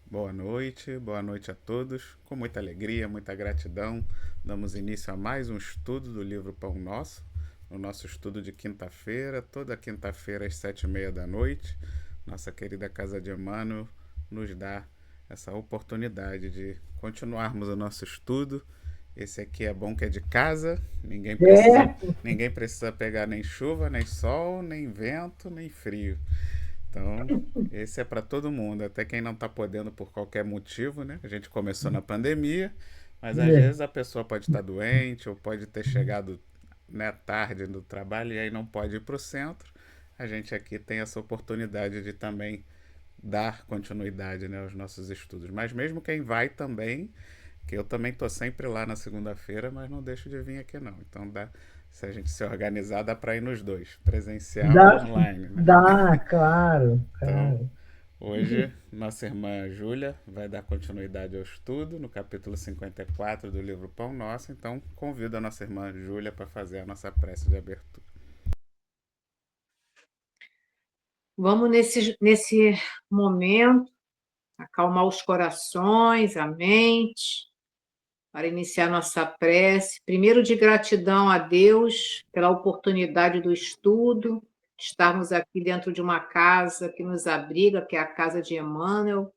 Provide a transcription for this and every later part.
Boa noite a todos. Com muita alegria, muita gratidão, damos início a mais um estudo do livro Pão Nosso, o nosso estudo de quinta-feira, toda quinta-feira às 7h30 da noite. Nossa querida Casa de Emmanuel nos dá essa oportunidade de continuarmos o nosso estudo. Esse aqui é bom que é de casa, É, ninguém precisa pegar nem chuva, nem sol, nem vento, nem frio. Então, esse é para todo mundo, até quem não está podendo por qualquer motivo, né? A gente começou na pandemia, mas às é, vezes a pessoa pode estar doente ou pode ter chegado, né, tarde no trabalho e aí não pode ir para o centro. A gente aqui tem essa oportunidade de também dar continuidade, né, aos nossos estudos. Mas mesmo quem vai também, que eu também tô sempre lá na segunda-feira, mas não deixo de vir aqui não. Então dá, se a gente se organizar, dá para ir nos dois, presencial e dá, online, né? dá, claro, Então, claro. hoje, nossa irmã Júlia vai dar continuidade ao estudo no capítulo 54 do livro Pão Nosso. Então, convido a nossa irmã Júlia para fazer a nossa prece de abertura. Vamos nesse momento acalmar os corações, a mente, para iniciar nossa prece. Primeiro, de gratidão a Deus pela oportunidade do estudo, estarmos aqui dentro de uma casa que nos abriga, que é a casa de Emmanuel,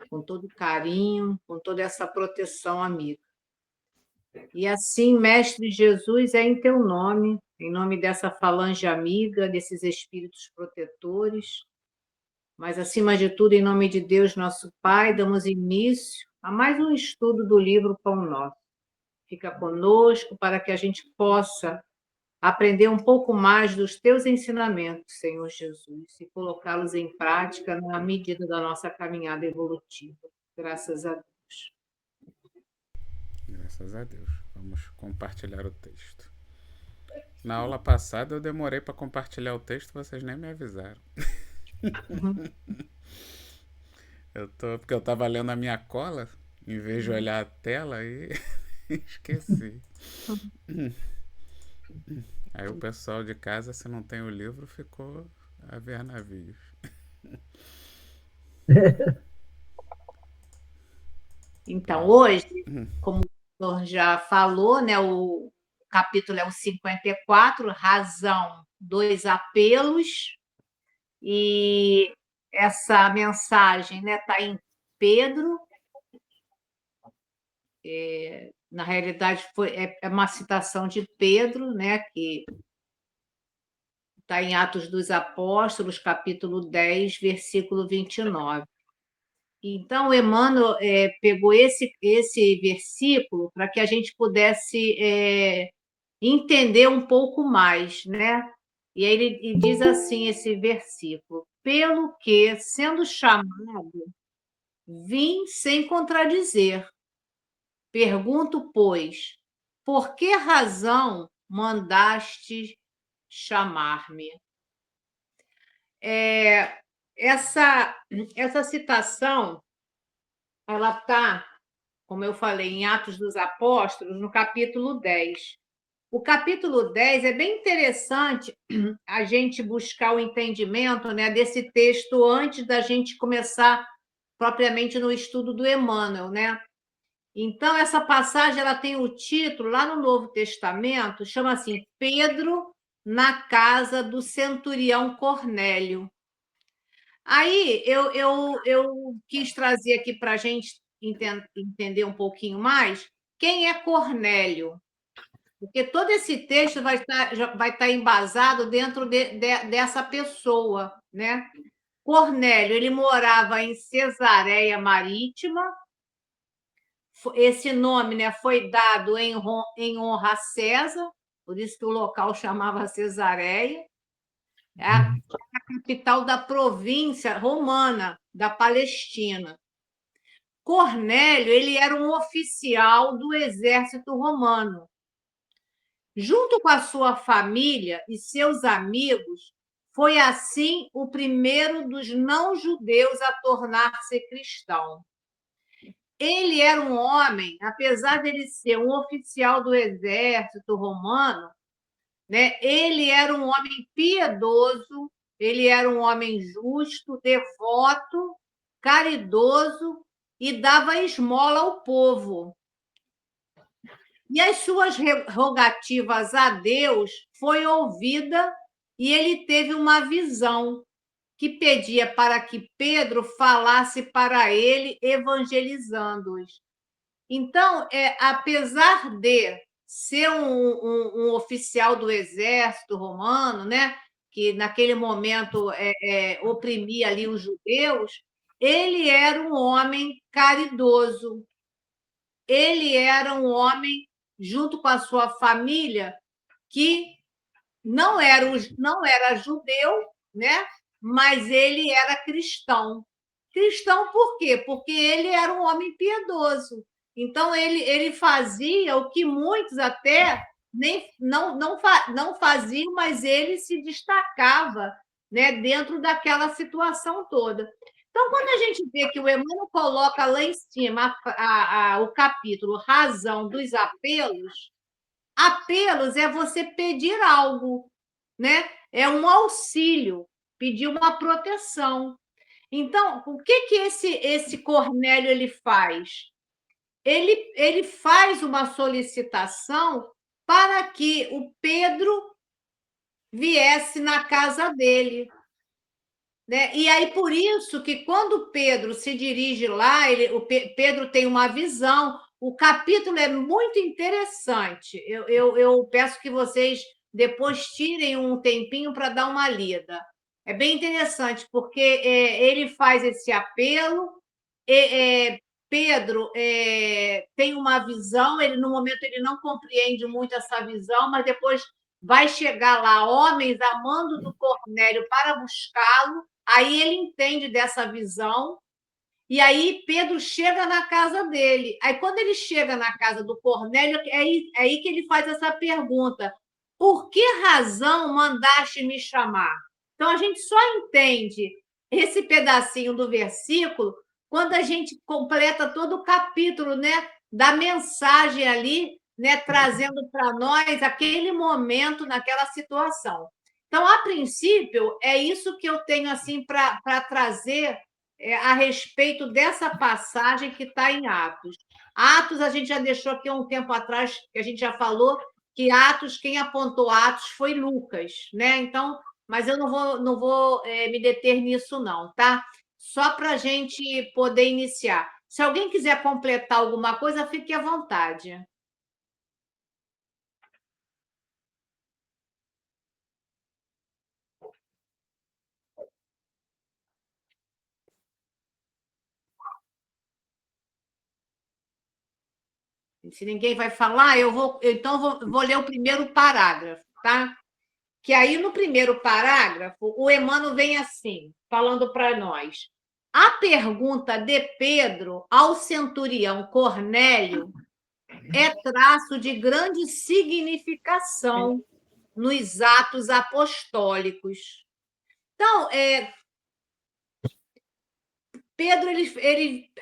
com todo carinho, com toda essa proteção amiga. E assim, Mestre Jesus, é em teu nome, em nome dessa falange amiga, desses espíritos protetores, mas, acima de tudo, em nome de Deus, nosso Pai, damos início a mais um estudo do livro Pão Nosso. Fica conosco para que a gente possa aprender um pouco mais dos teus ensinamentos, Senhor Jesus, e colocá-los em prática na medida da nossa caminhada evolutiva. Graças a Deus. Graças a Deus. Vamos compartilhar o texto. Na aula passada eu demorei para compartilhar o texto, vocês nem me avisaram. Porque eu estava lendo a minha cola, em vez de olhar a tela e esqueci. Aí o pessoal de casa, se não tem o livro, ficou a ver navios. Então, hoje, como o senhor já falou, né, o capítulo é o 54, razão, dois apelos, e essa mensagem, né, está em Pedro. Na realidade, é uma citação de Pedro, né, que está em Atos dos Apóstolos, capítulo 10, versículo 29. Então, Emmanuel pegou esse versículo para que a gente pudesse entender um pouco mais, né? E aí ele diz assim, esse versículo: pelo que, sendo chamado, vim sem contradizer. Pergunto, pois, por que razão mandaste chamar-me? É, essa, essa citação, ela está, como eu falei, em Atos dos Apóstolos, no capítulo 10. O capítulo 10 é bem interessante a gente buscar o entendimento, né, desse texto antes da gente começar propriamente no estudo do Emmanuel, né? Então, essa passagem ela tem o título, lá no Novo Testamento, chama assim, Pedro na casa do centurião Cornélio. Aí eu quis trazer aqui para a gente entender um pouquinho mais quem é Cornélio, porque todo esse texto vai estar embasado dentro dessa pessoa, né? Cornélio, ele morava em Cesareia Marítima. Esse nome, né, foi dado em honra a César, por isso que o local chamava Cesareia, é a capital da província romana da Palestina. Cornélio, ele era um oficial do exército romano. Junto com a sua família e seus amigos, foi assim o primeiro dos não-judeus a tornar-se cristão. Ele era um homem, apesar de ele ser um oficial do exército romano, né, ele era um homem piedoso, ele era um homem justo, devoto, caridoso e dava esmola ao povo. E as suas rogativas a Deus foi ouvida e ele teve uma visão que pedia para que Pedro falasse para ele, evangelizando-os. Então, apesar de ser um oficial do exército romano, né, que naquele momento oprimia ali os judeus, ele era um homem caridoso, ele era um homem, junto com a sua família, que não era judeu, né? Mas ele era cristão. Cristão por quê? Porque ele era um homem piedoso. Então, ele fazia o que muitos até não faziam, mas ele se destacava, né, dentro daquela situação toda. Então, quando a gente vê que o Emmanuel coloca lá em cima o capítulo Razão dos Apelos, apelos é você pedir algo, né? É um auxílio, pedir uma proteção. Então, o que esse Cornélio ele faz? Ele faz uma solicitação para que o Pedro viesse na casa dele. Né? E aí, por isso que quando Pedro se dirige lá, Pedro tem uma visão, o capítulo é muito interessante. Eu peço que vocês depois tirem um tempinho para dar uma lida. É bem interessante, porque ele faz esse apelo, Pedro tem uma visão, no momento ele não compreende muito essa visão, mas depois vai chegar lá homens a mando do Cornélio para buscá-lo. Aí ele entende dessa visão, e aí Pedro chega na casa dele. Aí, quando ele chega na casa do Cornélio, é aí que ele faz essa pergunta: por que razão mandaste me chamar? Então, a gente só entende esse pedacinho do versículo quando a gente completa todo o capítulo, né, da mensagem ali, né, trazendo para nós aquele momento, naquela situação. Então, a princípio, é isso que eu tenho assim para trazer a respeito dessa passagem que está em Atos. Atos, a gente já deixou aqui um tempo atrás, que a gente já falou que Atos, quem apontou Atos foi Lucas, né? Então, mas eu não vou me deter nisso, não, tá? Só para a gente poder iniciar. Se alguém quiser completar alguma coisa, fique à vontade. Se ninguém vai falar, vou ler o primeiro parágrafo, tá? Que aí, no primeiro parágrafo, o Emmanuel vem assim, falando para nós. A pergunta de Pedro ao centurião Cornélio é traço de grande significação nos atos apostólicos. Então, Pedro,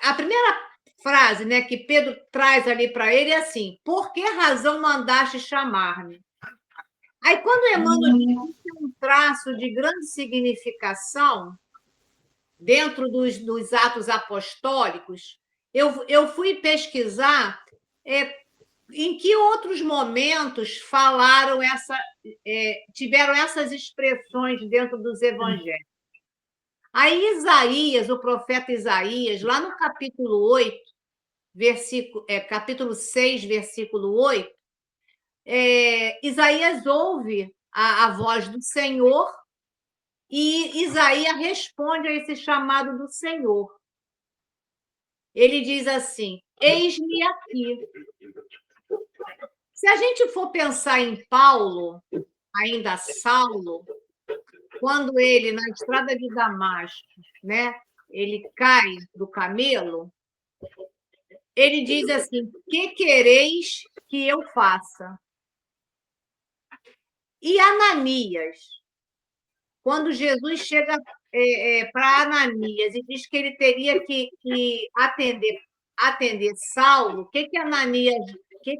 a primeira frase, né, que Pedro traz ali para ele é assim: por que razão mandaste chamar-me? Aí, quando Emmanuel diz que é um traço de grande significação dentro dos atos apostólicos, eu fui pesquisar em que outros momentos tiveram essas expressões dentro dos evangelhos. Aí Isaías, o profeta Isaías, lá no capítulo 8, capítulo 6, versículo 8, Isaías ouve a voz do Senhor e Isaías responde a esse chamado do Senhor. Ele diz assim: eis-me aqui. Se a gente for pensar em Paulo, ainda Saulo, quando ele, na estrada de Damasco, né, ele cai do camelo, ele diz assim: que quereis que eu faça? E Ananias, quando Jesus chega para Ananias e diz que ele teria que atender Saulo, o que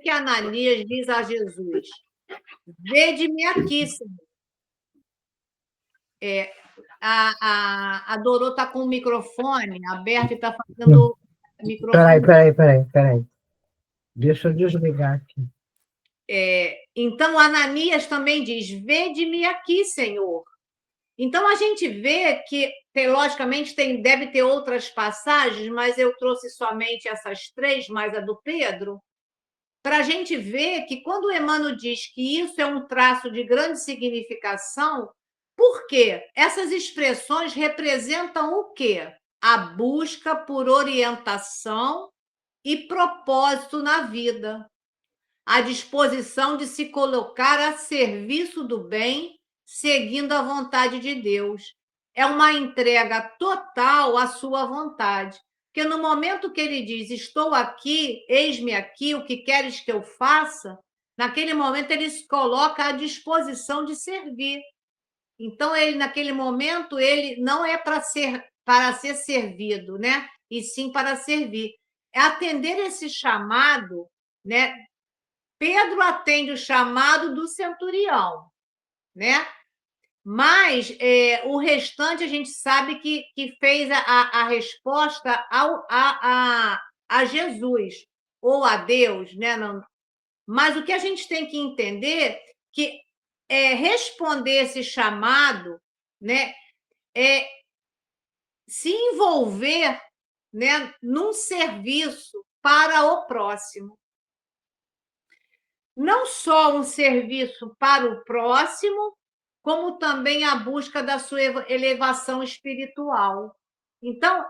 Ananias diz a Jesus? Vede-me aqui, Senhor. a Dorô está com o microfone aberto e está fazendo Peraí, microfone. peraí. Deixa eu desligar aqui. Então, Ananias também diz: vede-me aqui, Senhor. Então, a gente vê que, logicamente, deve ter outras passagens, mas eu trouxe somente essas três, mais a do Pedro, para a gente ver que quando o Emmanuel diz que isso é um traço de grande significação, por quê? Essas expressões representam o quê? A busca por orientação e propósito na vida, a disposição de se colocar a serviço do bem, seguindo a vontade de Deus. É uma entrega total à sua vontade. Porque no momento que ele diz, estou aqui, eis-me aqui, o que queres que eu faça? Naquele momento ele se coloca à disposição de servir. Então, ele, naquele momento, ele não é para ser servido, né? E sim para servir. É atender esse chamado, né? Pedro atende o chamado do centurião, né? Mas o restante a gente sabe que fez a resposta a Jesus ou a Deus, né? Mas o que a gente tem que entender que responder esse chamado, né? É se envolver, né? Num serviço para o próximo. Não só um serviço para o próximo, como também a busca da sua elevação espiritual. Então,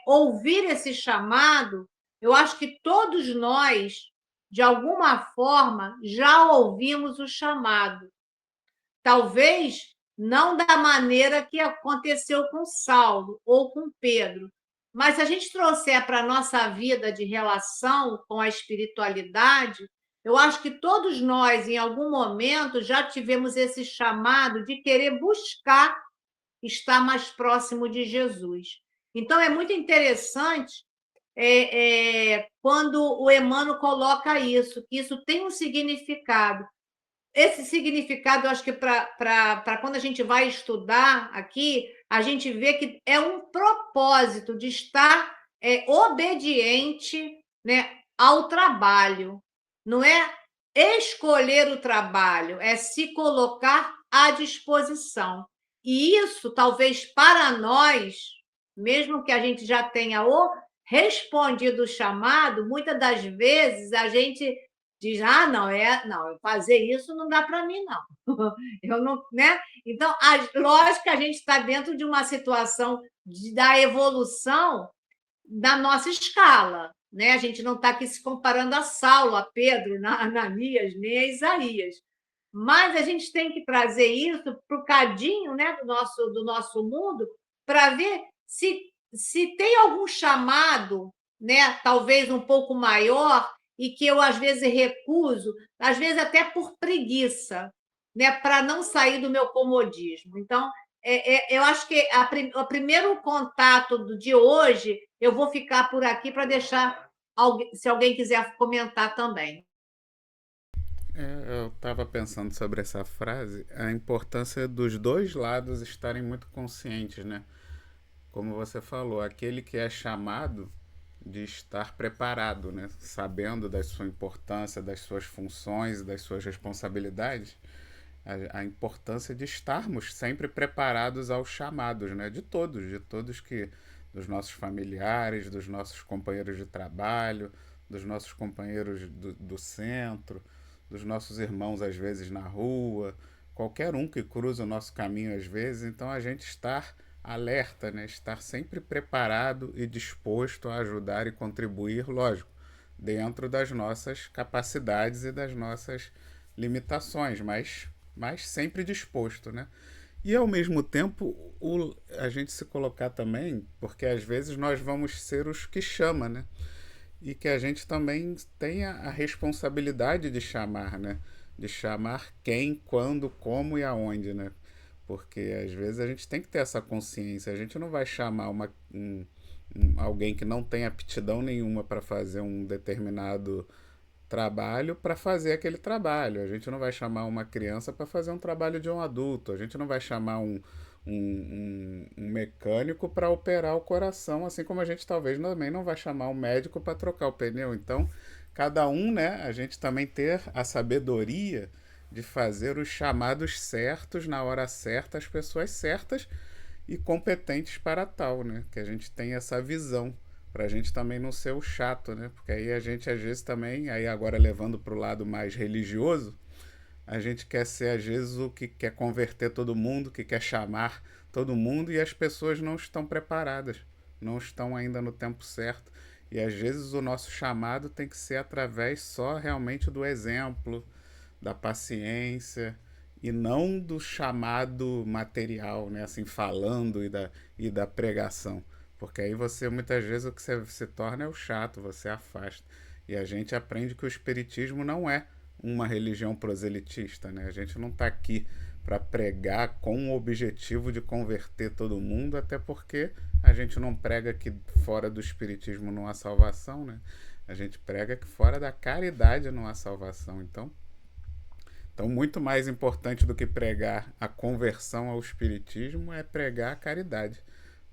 ouvir esse chamado, eu acho que todos nós, de alguma forma, já ouvimos o chamado. Talvez não da maneira que aconteceu com Saulo ou com Pedro, mas se a gente trouxer para a nossa vida de relação com a espiritualidade, eu acho que todos nós, em algum momento, já tivemos esse chamado de querer buscar estar mais próximo de Jesus. Então, é muito interessante quando o Emmanuel coloca isso, que isso tem um significado. Esse significado, eu acho que para quando a gente vai estudar aqui, a gente vê que é um propósito de estar obediente, né, ao trabalho. Não é escolher o trabalho, é se colocar à disposição. E isso, talvez para nós, mesmo que a gente já tenha respondido o chamado, muitas das vezes a gente diz, não, fazer isso não dá para mim, não. Eu não, né? Então, lógico que a gente está dentro de uma situação da evolução da nossa escala, né? A gente não está aqui se comparando a Saulo, a Pedro, a Ananias, nem a Isaías. Mas a gente tem que trazer isso para o cadinho, né, do nosso mundo, para ver se tem algum chamado, né, talvez um pouco maior, e que eu, às vezes, recuso, às vezes até por preguiça, né, para não sair do meu comodismo. Então, eu acho que o primeiro contato de hoje, eu vou ficar por aqui para deixar, se alguém quiser comentar também. Eu estava pensando sobre essa frase, a importância dos dois lados estarem muito conscientes, né? Como você falou, aquele que é chamado de estar preparado, né? Sabendo da sua importância, das suas funções, das suas responsabilidades, a importância de estarmos sempre preparados aos chamados, né? De todos que, dos nossos familiares, dos nossos companheiros de trabalho, dos nossos companheiros do centro, dos nossos irmãos às vezes na rua, qualquer um que cruza o nosso caminho às vezes, então a gente estar alerta, né? Estar sempre preparado e disposto a ajudar e contribuir, lógico, dentro das nossas capacidades e das nossas limitações, mas sempre disposto, né? E ao mesmo tempo a gente se colocar também, porque às vezes nós vamos ser os que chama, né? E que a gente também tenha a responsabilidade de chamar, né? De chamar quem, quando, como e aonde, né? Porque às vezes a gente tem que ter essa consciência. A gente não vai chamar alguém que não tem aptidão nenhuma para fazer um determinado trabalho para fazer aquele trabalho. A gente não vai chamar uma criança para fazer um trabalho de um adulto. A gente não vai chamar um mecânico para operar o coração, assim como a gente talvez também não vai chamar um médico para trocar o pneu. Então, cada um, né, a gente também ter a sabedoria de fazer os chamados certos na hora certa, as pessoas certas e competentes para tal, né? Que a gente tenha essa visão para a gente também não ser o chato, né? Porque aí a gente às vezes também, aí agora levando para o lado mais religioso, a gente quer ser às vezes o que quer converter todo mundo, que quer chamar todo mundo e as pessoas não estão preparadas, não estão ainda no tempo certo. E às vezes o nosso chamado tem que ser através só realmente do exemplo, da paciência e não do chamado material, né? Assim, falando e da pregação. Porque aí você, muitas vezes, o que você se torna é o chato, você afasta. E a gente aprende que o espiritismo não é uma religião proselitista, né? A gente não está aqui para pregar com o objetivo de converter todo mundo, até porque a gente não prega que fora do espiritismo não há salvação, né? A gente prega que fora da caridade não há salvação. Então, muito mais importante do que pregar a conversão ao espiritismo é pregar a caridade,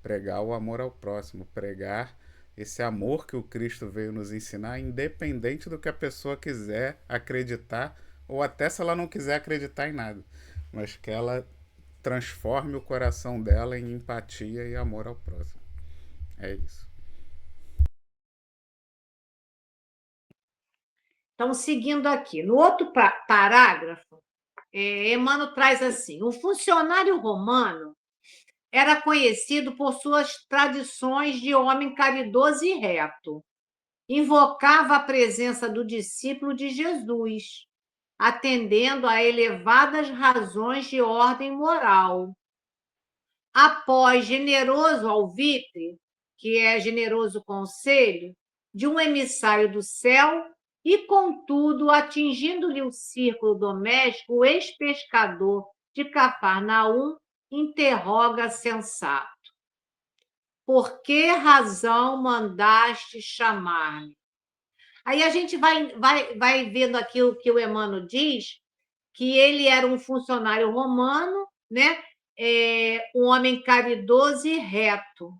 pregar o amor ao próximo, pregar esse amor que o Cristo veio nos ensinar, independente do que a pessoa quiser acreditar, ou até se ela não quiser acreditar em nada, mas que ela transforme o coração dela em empatia e amor ao próximo. É isso. Então, seguindo aqui, no outro parágrafo, Emmanuel traz assim: o funcionário romano era conhecido por suas tradições de homem caridoso e reto. Invocava a presença do discípulo de Jesus, atendendo a elevadas razões de ordem moral. Após generoso alvitre, que é generoso conselho, de um emissário do céu, e, contudo, atingindo-lhe o círculo doméstico, o ex-pescador de Cafarnaum interroga sensato: por que razão mandaste chamar-me? Aí a gente vai vendo aqui o que o Emmanuel diz, que ele era um funcionário romano, né? Um homem caridoso e reto,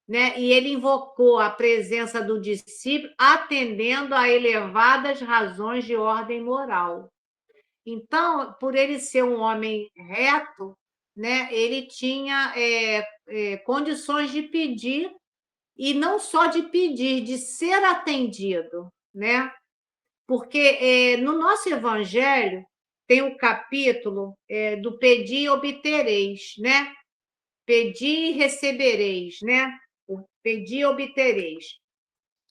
né? E ele invocou a presença do discípulo, atendendo a elevadas razões de ordem moral. Então, por ele ser um homem reto, né? Ele tinha condições de pedir, e não só de pedir, de ser atendido, né? Porque no nosso Evangelho tem o capítulo do pedir e obtereis, né? Pedir e recebereis, né? O pedir e obtereis.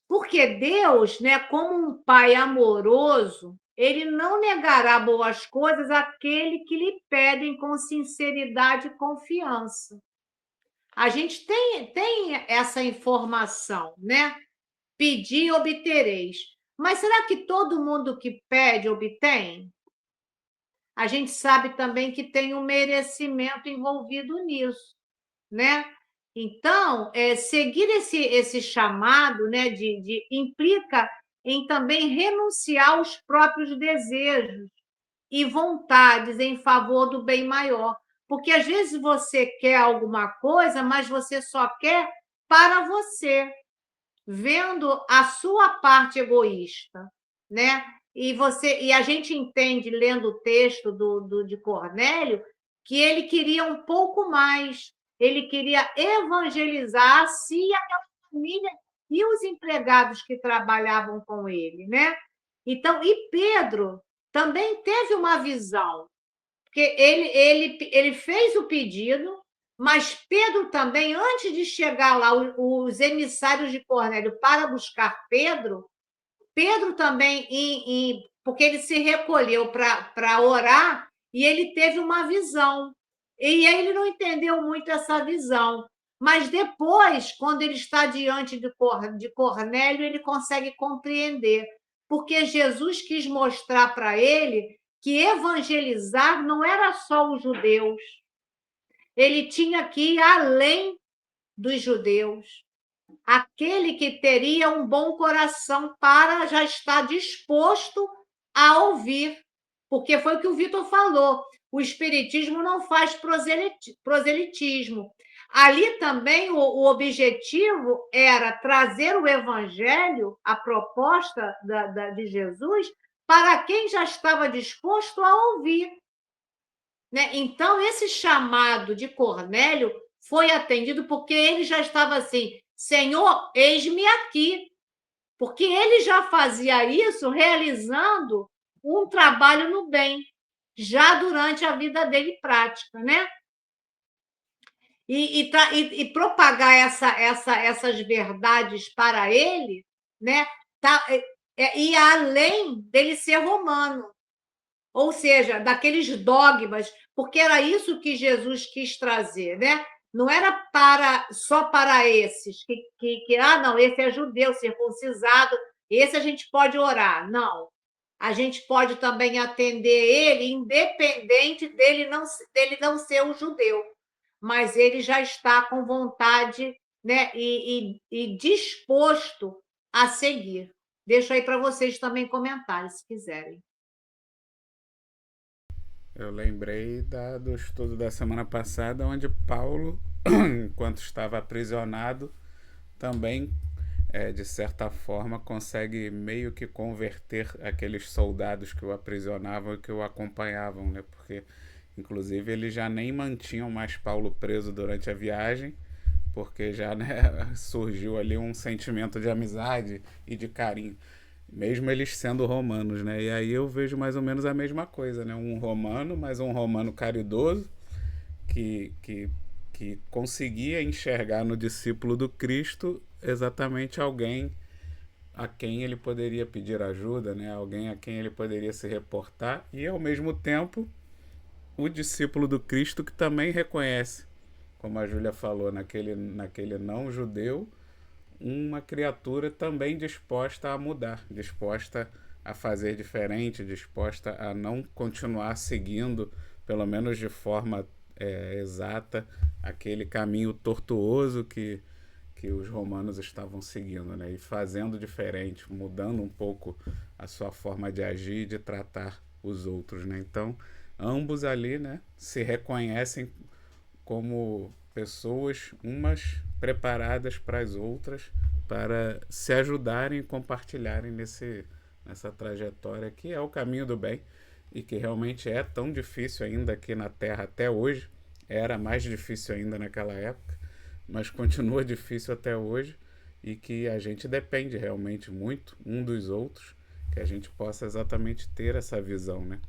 Porque Deus, né, como um pai amoroso, ele não negará boas coisas àquele que lhe pedem com sinceridade e confiança. A gente tem essa informação, né? Pedir e obtereis. Mas será que todo mundo que pede obtém? A gente sabe também que tem um merecimento envolvido nisso, né? Então, seguir esse chamado, né, implica em também renunciar aos próprios desejos e vontades em favor do bem maior. Porque às vezes você quer alguma coisa, mas você só quer para você, vendo a sua parte egoísta, né? E a gente entende, lendo o texto de Cornélio, que ele queria um pouco mais, ele queria evangelizar a si e aquela família e os empregados que trabalhavam com ele, né? Então, e Pedro também teve uma visão, porque ele fez o pedido, mas Pedro também, antes de chegar lá, os emissários de Cornélio para buscar Pedro, Pedro também, porque ele se recolheu para orar e ele teve uma visão. E ele não entendeu muito essa visão. Mas depois, quando ele está diante de Cornélio, ele consegue compreender. Porque Jesus quis mostrar para ele que evangelizar não era só os judeus. Ele tinha que ir além dos judeus. Aquele que teria um bom coração para já estar disposto a ouvir. Porque foi o que o Vitor falou. o espiritismo não faz proselitismo. Ali também o objetivo era trazer o evangelho, a proposta de Jesus, para quem já estava disposto a ouvir. Né? Então, esse chamado de Cornélio foi atendido porque ele já estava assim, Senhor, eis-me aqui. Porque ele já fazia isso realizando um trabalho no bem, já durante a vida dele prática, né? E propagar essas verdades para ele, né? E além dele ser romano, ou seja, daqueles dogmas, porque era isso que Jesus quis trazer, né? Não era só para esses não, esse é judeu, circuncisado, esse a gente pode orar. Não. A gente pode também atender ele, independente dele não ser um judeu, mas ele já está com vontade, né, e disposto a seguir. Deixo aí para vocês também comentarem, se quiserem. Eu lembrei do estudo da semana passada, onde Paulo, enquanto estava aprisionado, também, de certa forma, consegue meio que converter aqueles soldados que o aprisionavam e que o acompanhavam, né? Porque, inclusive, eles já nem mantinham mais Paulo preso durante a viagem, porque já, né, surgiu ali um sentimento de amizade e de carinho, mesmo eles sendo romanos, né? E aí eu vejo mais ou menos a mesma coisa, né? Um romano, mas um romano caridoso, que, que, que conseguia enxergar no discípulo do Cristo exatamente alguém a quem ele poderia pedir ajuda, né? Alguém a quem ele poderia se reportar, e ao mesmo tempo o discípulo do Cristo que também reconhece, como a Júlia falou, naquele não judeu, uma criatura também disposta a mudar, disposta a fazer diferente, disposta a não continuar seguindo, pelo menos de forma exata, aquele caminho tortuoso que os romanos estavam seguindo, né? E fazendo diferente, mudando um pouco a sua forma de agir e de tratar os outros, né? Então, ambos ali, né, se reconhecem como pessoas, umas preparadas para as outras, para se ajudarem e compartilharem nessa trajetória que é o caminho do bem e que realmente é tão difícil ainda aqui na Terra até hoje. Era mais difícil ainda naquela época, mas continua difícil até hoje, e que a gente depende realmente muito um dos outros, que a gente possa exatamente ter essa visão, né,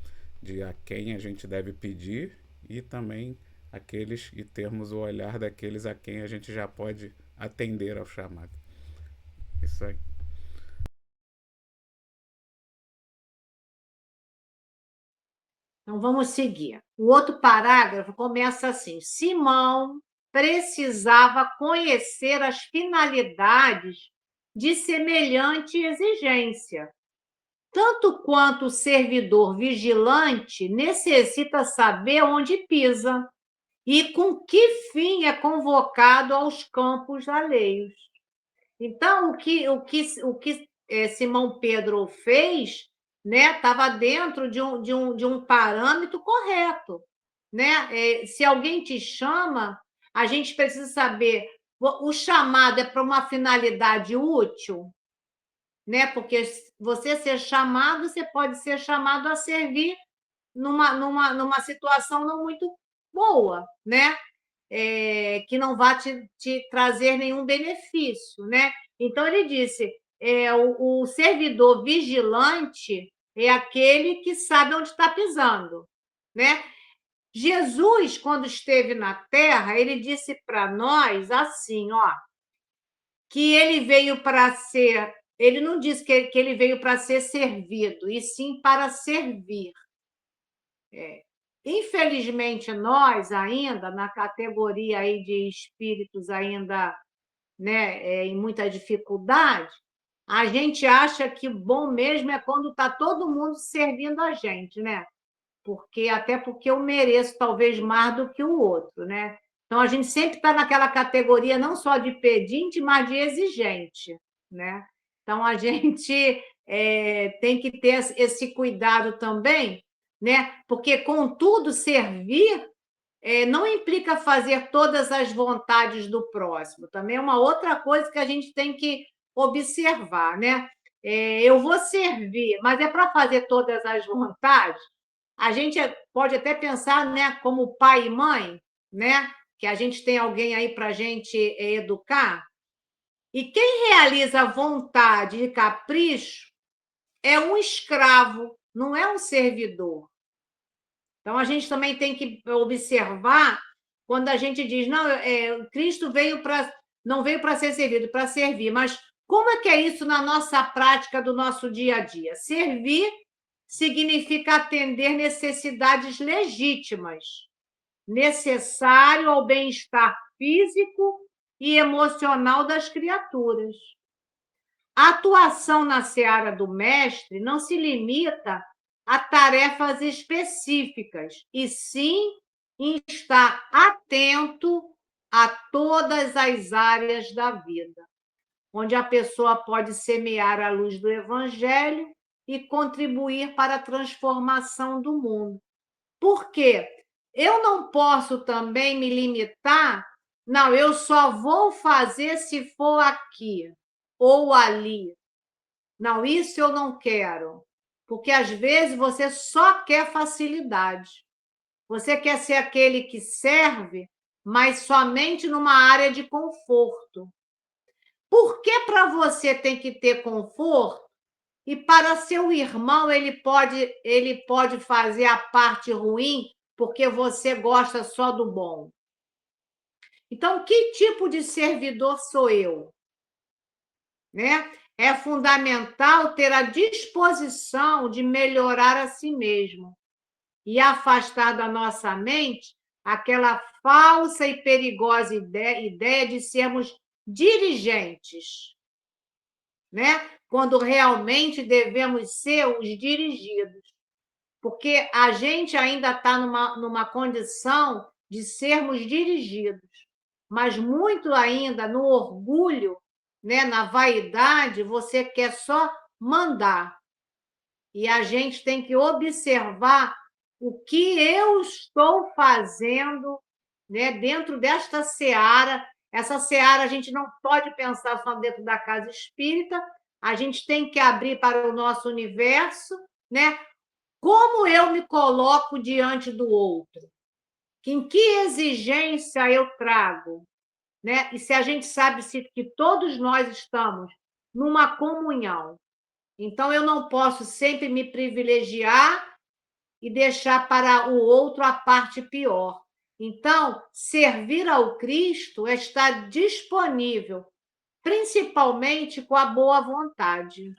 de a quem a gente deve pedir, e também aqueles, e termos o olhar daqueles a quem a gente já pode atender ao chamado. Isso aí. Então, vamos seguir. O outro parágrafo começa assim: Simão precisava conhecer as finalidades de semelhante exigência, tanto quanto o servidor vigilante necessita saber onde pisa e com que fim é convocado aos campos alheios. Então, o que Simão Pedro fez, né, estava dentro de um parâmetro correto. Né? Se alguém te chama, a gente precisa saber, o chamado é para uma finalidade útil, né? Porque você ser chamado, você pode ser chamado a servir numa situação não muito boa, né? Que não vai te trazer nenhum benefício, né? Então, ele disse, o servidor vigilante é aquele que sabe onde está pisando, né? Jesus, quando esteve na Terra, ele disse para nós assim, ó, que ele veio para ser, ele não disse que ele veio para ser servido, e sim para servir. Infelizmente, nós ainda, na categoria aí de espíritos ainda, né, em muita dificuldade, a gente acha que bom mesmo é quando está todo mundo servindo a gente, né? Até porque eu mereço talvez mais do que o outro, né? Então, a gente sempre está naquela categoria não só de pedinte, mas de exigente, né? Então, a gente tem que ter esse cuidado também, né? Porque, contudo, servir não implica fazer todas as vontades do próximo. Também é uma outra coisa que a gente tem que observar, né? Eu vou servir, mas é para fazer todas as vontades. A gente pode até pensar, né, como pai e mãe, né? Que a gente tem alguém aí para a gente educar. E quem realiza vontade e capricho é um escravo, não é um servidor. Então, a gente também tem que observar quando a gente diz, não, Cristo não veio para ser servido, para servir. Mas como é que é isso na nossa prática do nosso dia a dia? Servir significa atender necessidades legítimas, necessário ao bem-estar físico e emocional das criaturas. A atuação na seara do mestre não se limita a tarefas específicas, e sim em estar atento a todas as áreas da vida, onde a pessoa pode semear a luz do Evangelho e contribuir para a transformação do mundo. Por quê? Eu não posso também me limitar, não, eu só vou fazer se for aqui ou ali. Não, isso eu não quero. Porque às vezes você só quer facilidade. Você quer ser aquele que serve, mas somente numa área de conforto. Por que para você tem que ter conforto e para seu irmão ele pode fazer a parte ruim porque você gosta só do bom? Então, que tipo de servidor sou eu? Né? É fundamental ter a disposição de melhorar a si mesmo e afastar da nossa mente aquela falsa e perigosa ideia de sermos dirigentes, né? Quando realmente devemos ser os dirigidos. Porque a gente ainda está numa condição de sermos dirigidos, mas muito ainda no orgulho, né, na vaidade, você quer só mandar. E a gente tem que observar o que eu estou fazendo, né, dentro desta seara. Essa seara a gente não pode pensar só dentro da casa espírita, a gente tem que abrir para o nosso universo, né? Como eu me coloco diante do outro? Em que exigência eu trago? Né? E se a gente sabe que todos nós estamos numa comunhão, então eu não posso sempre me privilegiar e deixar para o outro a parte pior. Então, servir ao Cristo é estar disponível, principalmente com a boa vontade.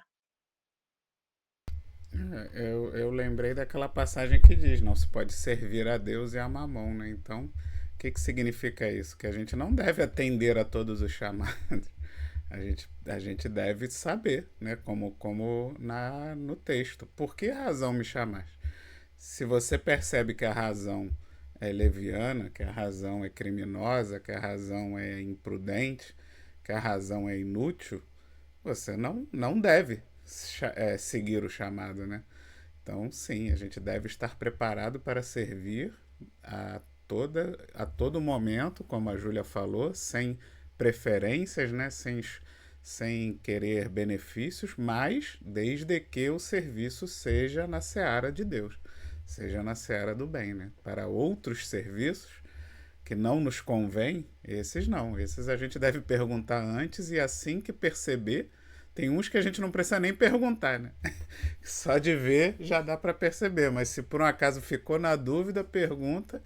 Eu lembrei daquela passagem que diz: não se pode servir a Deus e a Mamon, né? Então, o que significa isso? Que a gente não deve atender a todos os chamados. A gente deve saber, né? Como no texto. Por que razão me chamaste? Se você percebe que a razão é leviana, que a razão é criminosa, que a razão é imprudente, que a razão é inútil, você não deve seguir o chamado, né? Então, sim, a gente deve estar preparado para servir a todo momento, como a Júlia falou, sem preferências, né? Sem querer benefícios, mas desde que o serviço seja na seara de Deus, seja na seara do bem, né? Para outros serviços que não nos convém, esses não. Esses a gente deve perguntar antes e assim que perceber, tem uns que a gente não precisa nem perguntar, né? Só de ver já dá para perceber, mas se por um acaso ficou na dúvida, pergunta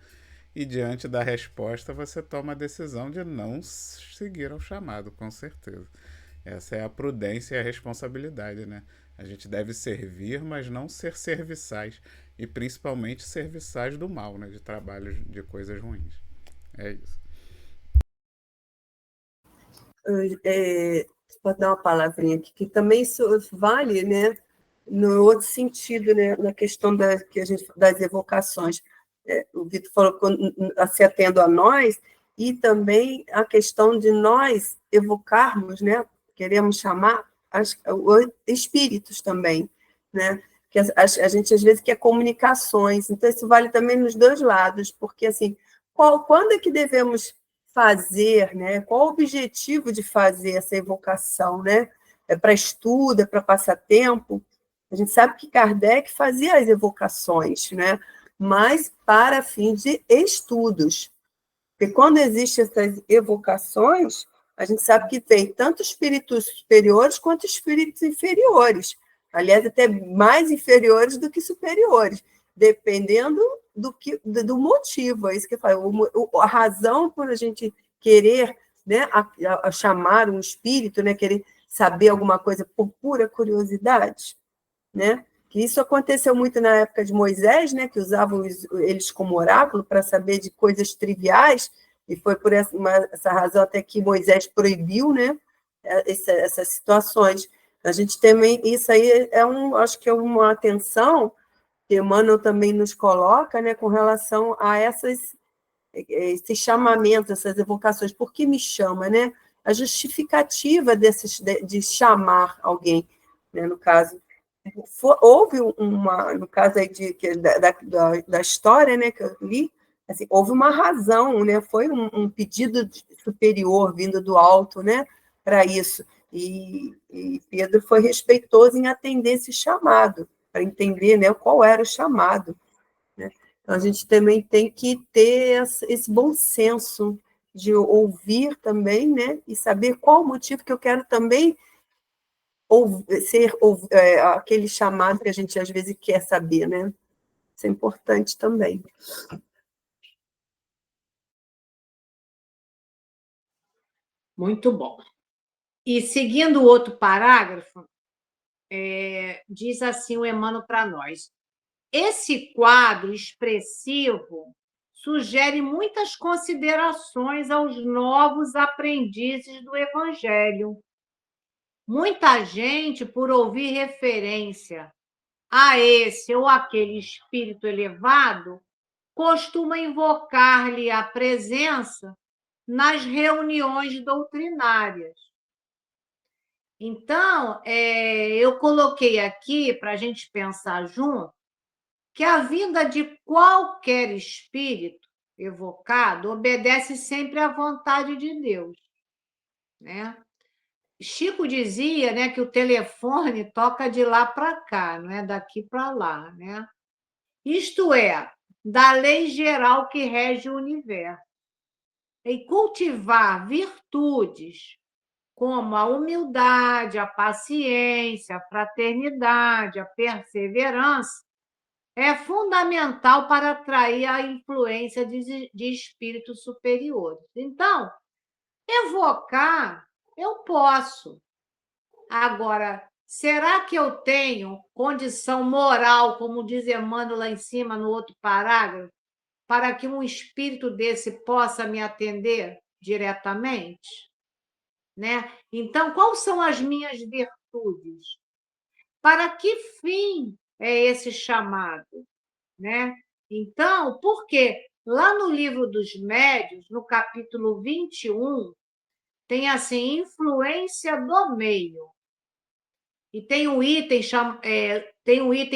e diante da resposta você toma a decisão de não seguir ao chamado, com certeza. Essa é a prudência e a responsabilidade, né? A gente deve servir, mas não ser serviçais. E principalmente serviçais do mal, né? De trabalhos, de coisas ruins. É isso. Pode dar uma palavrinha aqui, que também isso vale, né? No outro sentido, né? Na questão das evocações. O Vitor falou se atendo a nós, e também a questão de nós evocarmos, né? Queremos chamar os espíritos também, né? que a gente às vezes quer comunicações, então isso vale também nos dois lados, porque assim, quando é que devemos fazer, né? Qual o objetivo de fazer essa evocação, né? É para estudo, é para passatempo? A gente sabe que Kardec fazia as evocações, né? Mas para fins de estudos. Porque quando existem essas evocações, a gente sabe que tem tanto espíritos superiores quanto espíritos inferiores. Aliás, até mais inferiores do que superiores, dependendo do motivo. É isso que eu falo. A razão por a gente querer, né, a chamar um espírito, né, querer saber alguma coisa por pura curiosidade, né? Que isso aconteceu muito na época de Moisés, né, que usavam eles como oráculo para saber de coisas triviais, e foi por essa razão até que Moisés proibiu, né, essas situações. A gente também, isso aí acho que é uma atenção que Emmanuel também nos coloca, né, com relação a esse chamamento, essas evocações. Por que me chama, né? A justificativa de chamar alguém, né, no caso. Houve no caso aí da história, né, que eu li, assim, houve uma razão, né, foi um pedido superior vindo do alto, né, para isso, e Pedro foi respeitoso em atender esse chamado, para entender, né, qual era o chamado, né? Então, a gente também tem que ter esse bom senso de ouvir também, né, e saber qual o motivo que eu quero também aquele chamado que a gente às vezes quer saber, né? Isso é importante também. Muito bom. E seguindo o outro parágrafo, diz assim o Emmanuel para nós: esse quadro expressivo sugere muitas considerações aos novos aprendizes do Evangelho. Muita gente, por ouvir referência a esse ou aquele espírito elevado, costuma invocar-lhe a presença nas reuniões doutrinárias. Então, eu coloquei aqui, para a gente pensar junto, que a vinda de qualquer espírito evocado obedece sempre à vontade de Deus, né? Chico dizia, né, que o telefone toca de lá para cá, não é daqui para lá, né? Isto é, da lei geral que rege o universo. E cultivar virtudes como a humildade, a paciência, a fraternidade, a perseverança, é fundamental para atrair a influência de espíritos superiores. Então, evocar, eu posso. Agora, será que eu tenho condição moral, como diz Emmanuel lá em cima, no outro parágrafo, para que um espírito desse possa me atender diretamente? Né? Então, quais são as minhas virtudes? Para que fim é esse chamado? Né? Então, por quê? Lá no Livro dos Médiuns, no capítulo 21, tem assim, influência do meio. E tem um item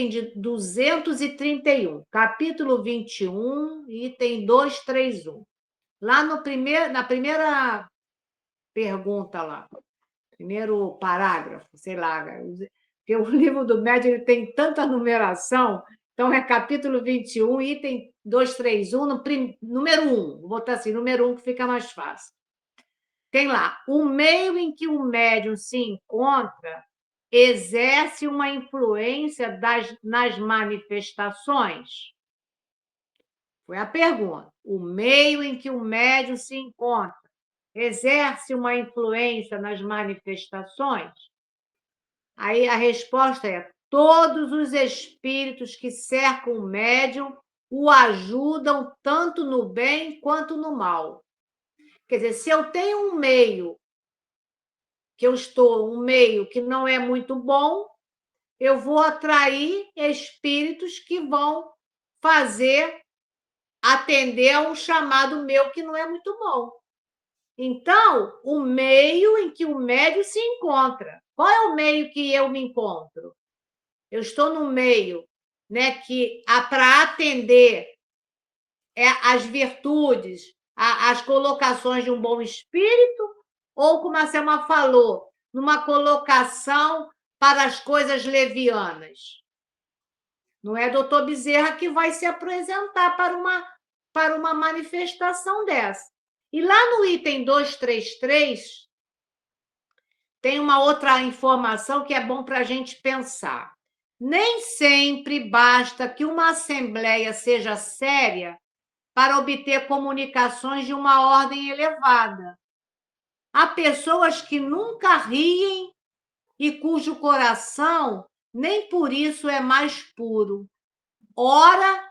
de 231, capítulo 21, item 231. Lá na primeira pergunta lá, primeiro parágrafo, sei lá, porque o livro do médium ele tem tanta numeração, então é capítulo 21, item 231, número 1, vou botar assim, número 1 que fica mais fácil. Tem lá, o meio em que o médium se encontra exerce uma influência nas manifestações? Foi a pergunta. O meio em que o médium se encontra exerce uma influência nas manifestações? Aí a resposta é: todos os espíritos que cercam o médium o ajudam tanto no bem quanto no mal. Quer dizer, se eu tenho um meio que não é muito bom, eu vou atrair espíritos que vão atender a um chamado meu que não é muito bom. Então, o meio em que o médium se encontra. Qual é o meio que eu me encontro? eu estou no meio, né, que para atender as virtudes, as colocações de um bom espírito, ou, como a Selma falou, numa colocação para as coisas levianas? Não é doutor Bezerra que vai se apresentar para uma manifestação dessa. E lá no item 233, tem uma outra informação que é bom para a gente pensar. Nem sempre basta que uma assembleia seja séria para obter comunicações de uma ordem elevada. Há pessoas que nunca riem e cujo coração nem por isso é mais puro. Ora,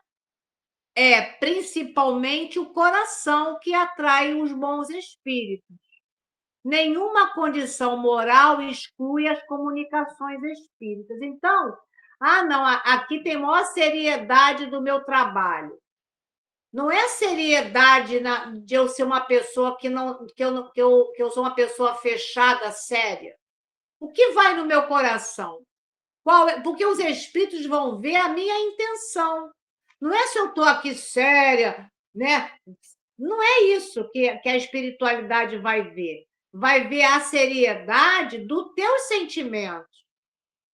é principalmente o coração que atrai os bons espíritos. Nenhuma condição moral exclui as comunicações espíritas. Então, não, aqui tem maior seriedade do meu trabalho. Não é seriedade de eu ser uma pessoa que eu sou uma pessoa fechada, séria. O que vai no meu coração? Porque os espíritos vão ver a minha intenção. Não é se eu estou aqui séria, né? Não é isso que a espiritualidade vai ver. Vai ver a seriedade dos teus sentimentos,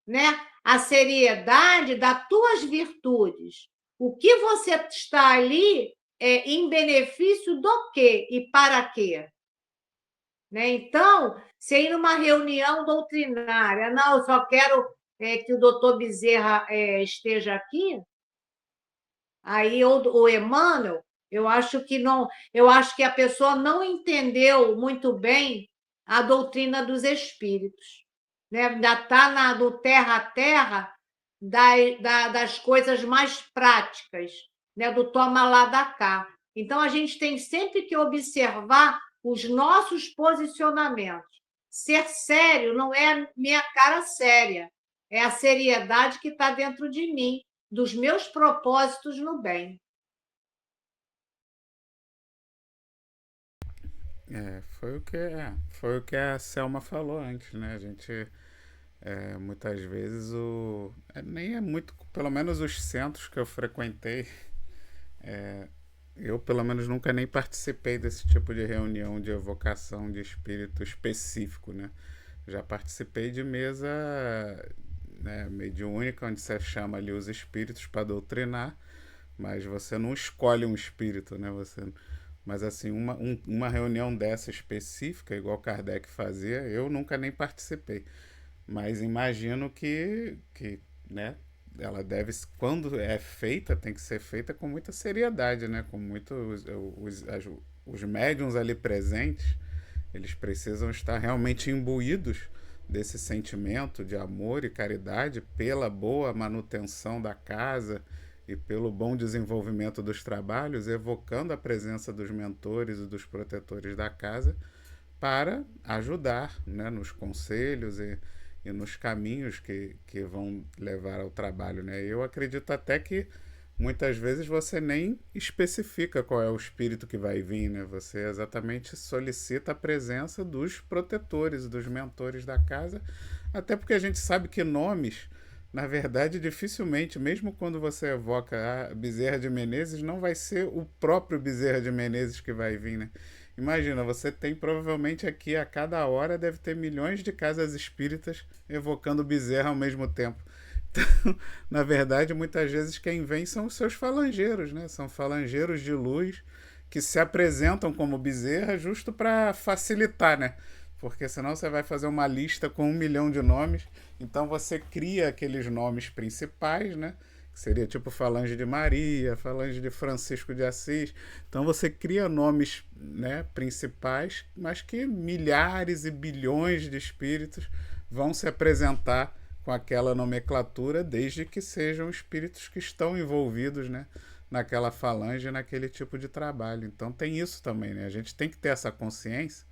né? A seriedade das tuas virtudes. O que você está ali em benefício do quê e para quê? Né? Então, se ir numa reunião doutrinária, não, eu só quero que o doutor Bezerra esteja aqui, aí o Emmanuel, eu acho que a pessoa não entendeu muito bem a doutrina dos espíritos. Né? Ainda está do terra a terra das coisas mais práticas, né? Do toma lá da cá. Então, a gente tem sempre que observar os nossos posicionamentos. Ser sério não é a minha cara séria, é a seriedade que está dentro de mim, dos meus propósitos no bem. Foi o que a Selma falou antes, né? A gente muitas vezes nem é muito, pelo menos os centros que eu frequentei, eu pelo menos nunca nem participei desse tipo de reunião de evocação de espírito específico, né? Já participei de mesa, né, mediúnica, onde você chama ali os espíritos para doutrinar, mas você não escolhe um espírito, né? Mas assim, uma reunião dessa específica, igual Kardec fazia, eu nunca nem participei. Mas imagino que né, ela deve, quando é feita, tem que ser feita com muita seriedade, né? Com os médiuns ali presentes, eles precisam estar realmente imbuídos desse sentimento de amor e caridade pela boa manutenção da casa e pelo bom desenvolvimento dos trabalhos, evocando a presença dos mentores e dos protetores da casa para ajudar, né, nos conselhos e nos caminhos que vão levar ao trabalho, né? Eu acredito até que muitas vezes você nem especifica qual é o espírito que vai vir, né? Você exatamente solicita a presença dos protetores, dos mentores da casa, até porque a gente sabe que nomes, na verdade, dificilmente, mesmo quando você evoca a Bezerra de Menezes, não vai ser o próprio Bezerra de Menezes que vai vir, né? Imagina, você tem provavelmente aqui a cada hora deve ter milhões de casas espíritas evocando Bezerra ao mesmo tempo. Então, na verdade, muitas vezes quem vem são os seus falangeiros, né? São falangeiros de luz que se apresentam como Bezerra justo para facilitar, né? Porque senão você vai fazer uma lista com 1 milhão de nomes, então você cria aqueles nomes principais, né? Que seria tipo Falange de Maria, Falange de Francisco de Assis. Então você cria nomes, né, principais, mas que milhares e bilhões de espíritos vão se apresentar com aquela nomenclatura, desde que sejam espíritos que estão envolvidos, né, naquela falange, naquele tipo de trabalho. Então tem isso também, né? A gente tem que ter essa consciência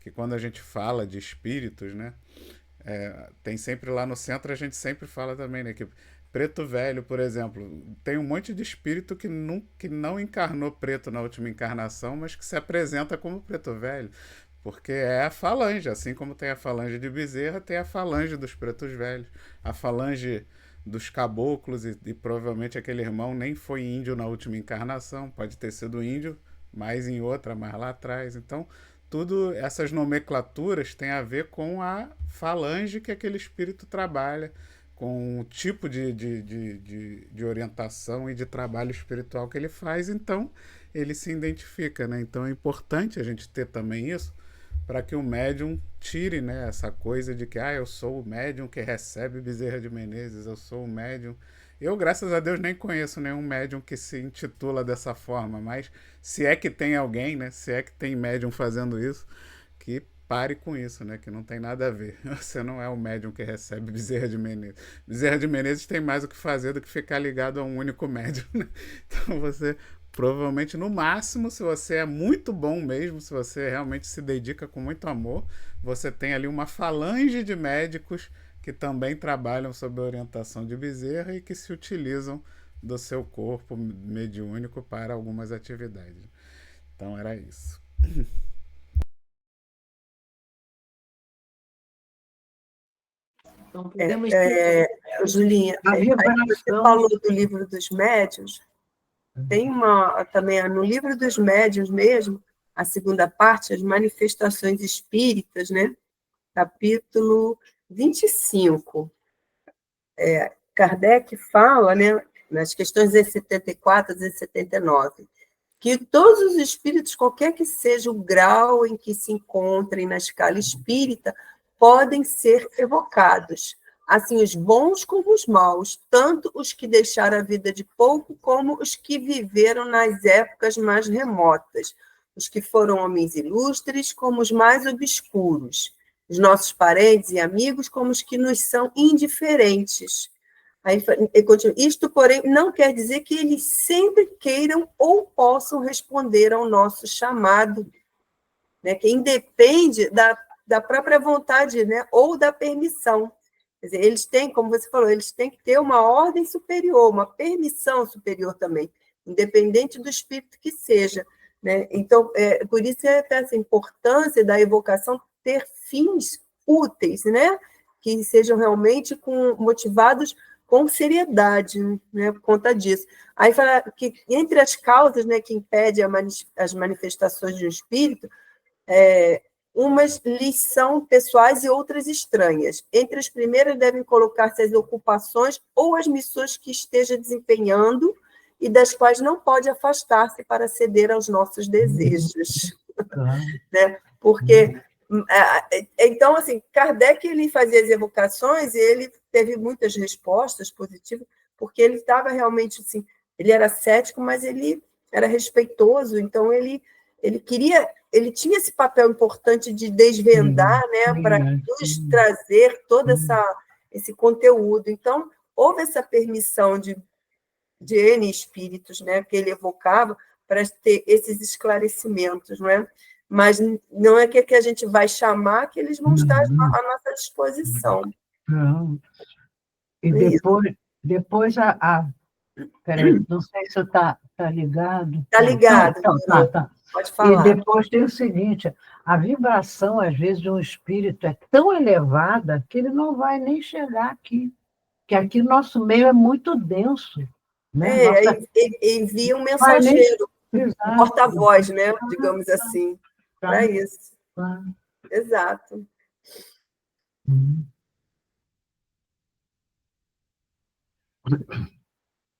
que quando a gente fala de espíritos, né, tem sempre lá no centro, a gente sempre fala também, né, que Preto Velho, por exemplo, tem um monte de espírito que não encarnou preto na última encarnação, mas que se apresenta como Preto Velho, porque é a falange, assim como tem a falange de Bezerra, tem a falange dos Pretos Velhos, a falange dos caboclos, e provavelmente aquele irmão nem foi índio na última encarnação, pode ter sido índio, mas em outra, mais lá atrás. Então, tudo essas nomenclaturas têm a ver com a falange que aquele espírito trabalha, com o tipo de orientação e de trabalho espiritual que ele faz, então ele se identifica, né? Então é importante a gente ter também isso, para que o médium tire, né, essa coisa de que eu sou o médium que recebe Bezerra de Menezes, eu sou o médium. Eu, graças a Deus, nem conheço nenhum médium que se intitula dessa forma, mas se é que tem alguém, né, se é que tem médium fazendo isso, que pare com isso, né, que não tem nada a ver. Você não é o médium que recebe Bezerra de Menezes. Bezerra de Menezes tem mais o que fazer do que ficar ligado a um único médium, né? Então você provavelmente, no máximo, se você é muito bom mesmo, se você realmente se dedica com muito amor, você tem ali uma falange de médicos que também trabalham sob a orientação de Bezerra e que se utilizam do seu corpo mediúnico para algumas atividades. Então era isso. Então, podemos Julinha, aí você falou do livro dos médiuns. Tem também no livro dos médiuns mesmo, a segunda parte, as manifestações espíritas, né? Capítulo 25. Kardec fala, né, nas questões 274 e 279, que todos os espíritos, qualquer que seja o grau em que se encontrem na escala espírita, podem ser evocados. Assim, os bons como os maus, tanto os que deixaram a vida de pouco, como os que viveram nas épocas mais remotas, os que foram homens ilustres, como os mais obscuros, os nossos parentes e amigos, como os que nos são indiferentes. Aí, isto, porém, não quer dizer que eles sempre queiram ou possam responder ao nosso chamado, né, que independe da própria vontade, né, ou da permissão. Quer dizer, eles têm, como você falou, eles têm que ter uma ordem superior, uma permissão superior também, independente do espírito que seja, né? Então, por isso essa importância da evocação ter fins úteis, né? Que sejam realmente motivados com seriedade, né? Por conta disso. Aí fala que entre as causas, né, que impedem as manifestações de um espírito, umas lhes são pessoais e outras estranhas. Entre as primeiras devem colocar-se as ocupações ou as missões que esteja desempenhando e das quais não pode afastar-se para ceder aos nossos desejos. Né? Porque, então, assim, Kardec ele fazia as evocações e ele teve muitas respostas positivas, porque ele estava realmente, assim, ele era cético, mas ele era respeitoso, então ele queria, ele tinha esse papel importante de desvendar, né, para nos trazer todo esse conteúdo. Então, houve essa permissão de N espíritos, né, que ele evocava para ter esses esclarecimentos, não é? Mas não é que a gente vai chamar que eles vão estar à nossa disposição. Não. E depois peraí, não sei se está ligado. Está ligado. Tá. Pode falar. E depois tem o seguinte, a vibração, às vezes, de um espírito é tão elevada que ele não vai nem chegar aqui. Que aqui o nosso meio é muito denso. Né? Envia um mensageiro, um porta-voz, né? Digamos assim, para isso. Exato.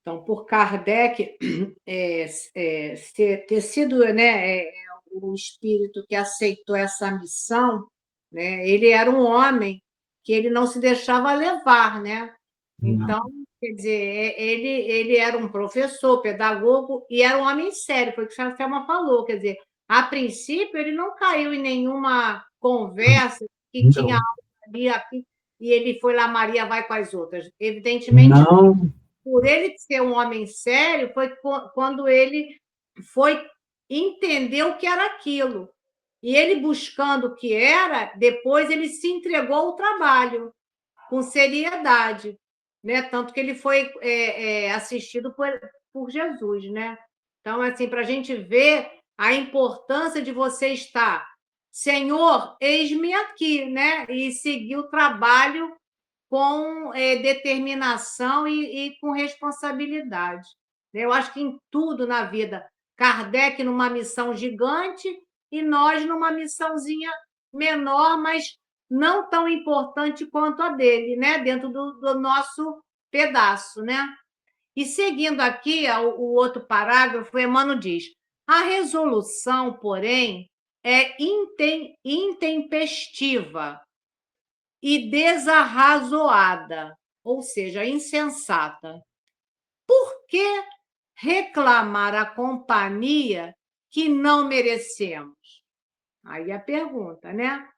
Então, por Kardec ter sido, né, o espírito que aceitou essa missão, né, ele era um homem que ele não se deixava levar, né? Então, quer dizer, ele era um professor, pedagogo, e era um homem sério, foi o que a Selma falou, quer dizer, a princípio ele não caiu em nenhuma conversa que tinha algo ali, aqui, e ele foi lá, Maria vai com as outras. Evidentemente, não. Por ele ser um homem sério, foi quando ele foi entender o que era aquilo. E ele buscando o que era, depois ele se entregou ao trabalho, com seriedade, né? Tanto que ele foi assistido por Jesus, né? Então, assim, para a gente ver a importância de você estar, Senhor, eis-me aqui, né? E seguir o trabalho com determinação e com responsabilidade. Eu acho que em tudo na vida, Kardec numa missão gigante e nós numa missãozinha menor, mas não tão importante quanto a dele, né? Dentro do nosso pedaço, né? E seguindo aqui o outro parágrafo, Emmanuel diz: a resolução, porém, é intempestiva e desarrazoada, ou seja, insensata. Por que reclamar a companhia que não merecemos? Aí a pergunta, né?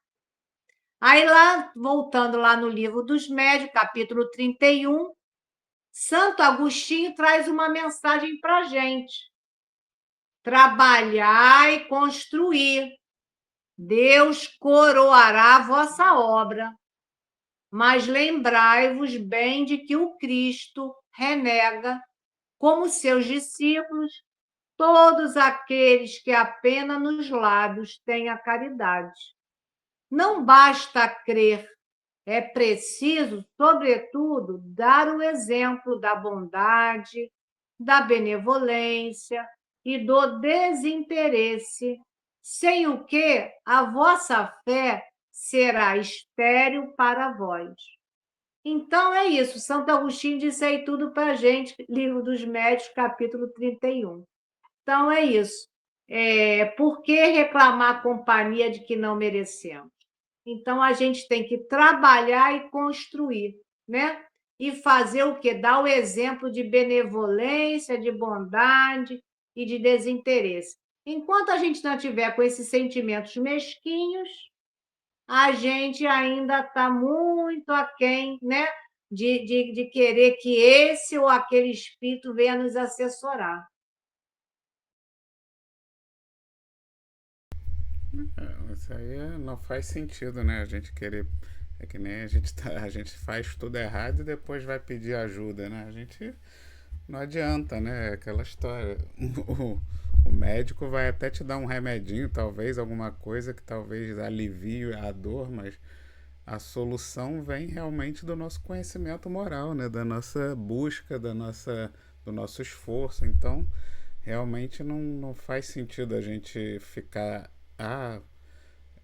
Aí lá, voltando lá no Livro dos Médiuns, capítulo 31, Santo Agostinho traz uma mensagem para a gente. Trabalhar e construir. Deus coroará a vossa obra. Mas lembrai-vos bem de que o Cristo renega, como seus discípulos, todos aqueles que apenas nos lábios têm a caridade. Não basta crer, é preciso, sobretudo, dar o exemplo da bondade, da benevolência e do desinteresse, sem o que a vossa fé será estéril para vós. Então é isso, Santo Agostinho disse aí tudo para a gente, Livro dos Médiuns, capítulo 31. Então é isso. Por que reclamar a companhia de que não merecemos? Então a gente tem que trabalhar e construir, né? E fazer o quê? Dar o exemplo de benevolência, de bondade e de desinteresse. Enquanto a gente não tiver com esses sentimentos mesquinhos, a gente ainda está muito aquém, né? De querer que esse ou aquele espírito venha nos assessorar. Isso aí não faz sentido, né? A gente querer. É que nem a gente faz tudo errado e depois vai pedir ajuda, né? A gente não adianta, né? Aquela história. O médico vai até te dar um remedinho, talvez, alguma coisa que talvez alivie a dor, mas a solução vem realmente do nosso conhecimento moral, né? Da nossa busca, do nosso esforço. Então, realmente não faz sentido a gente ficar.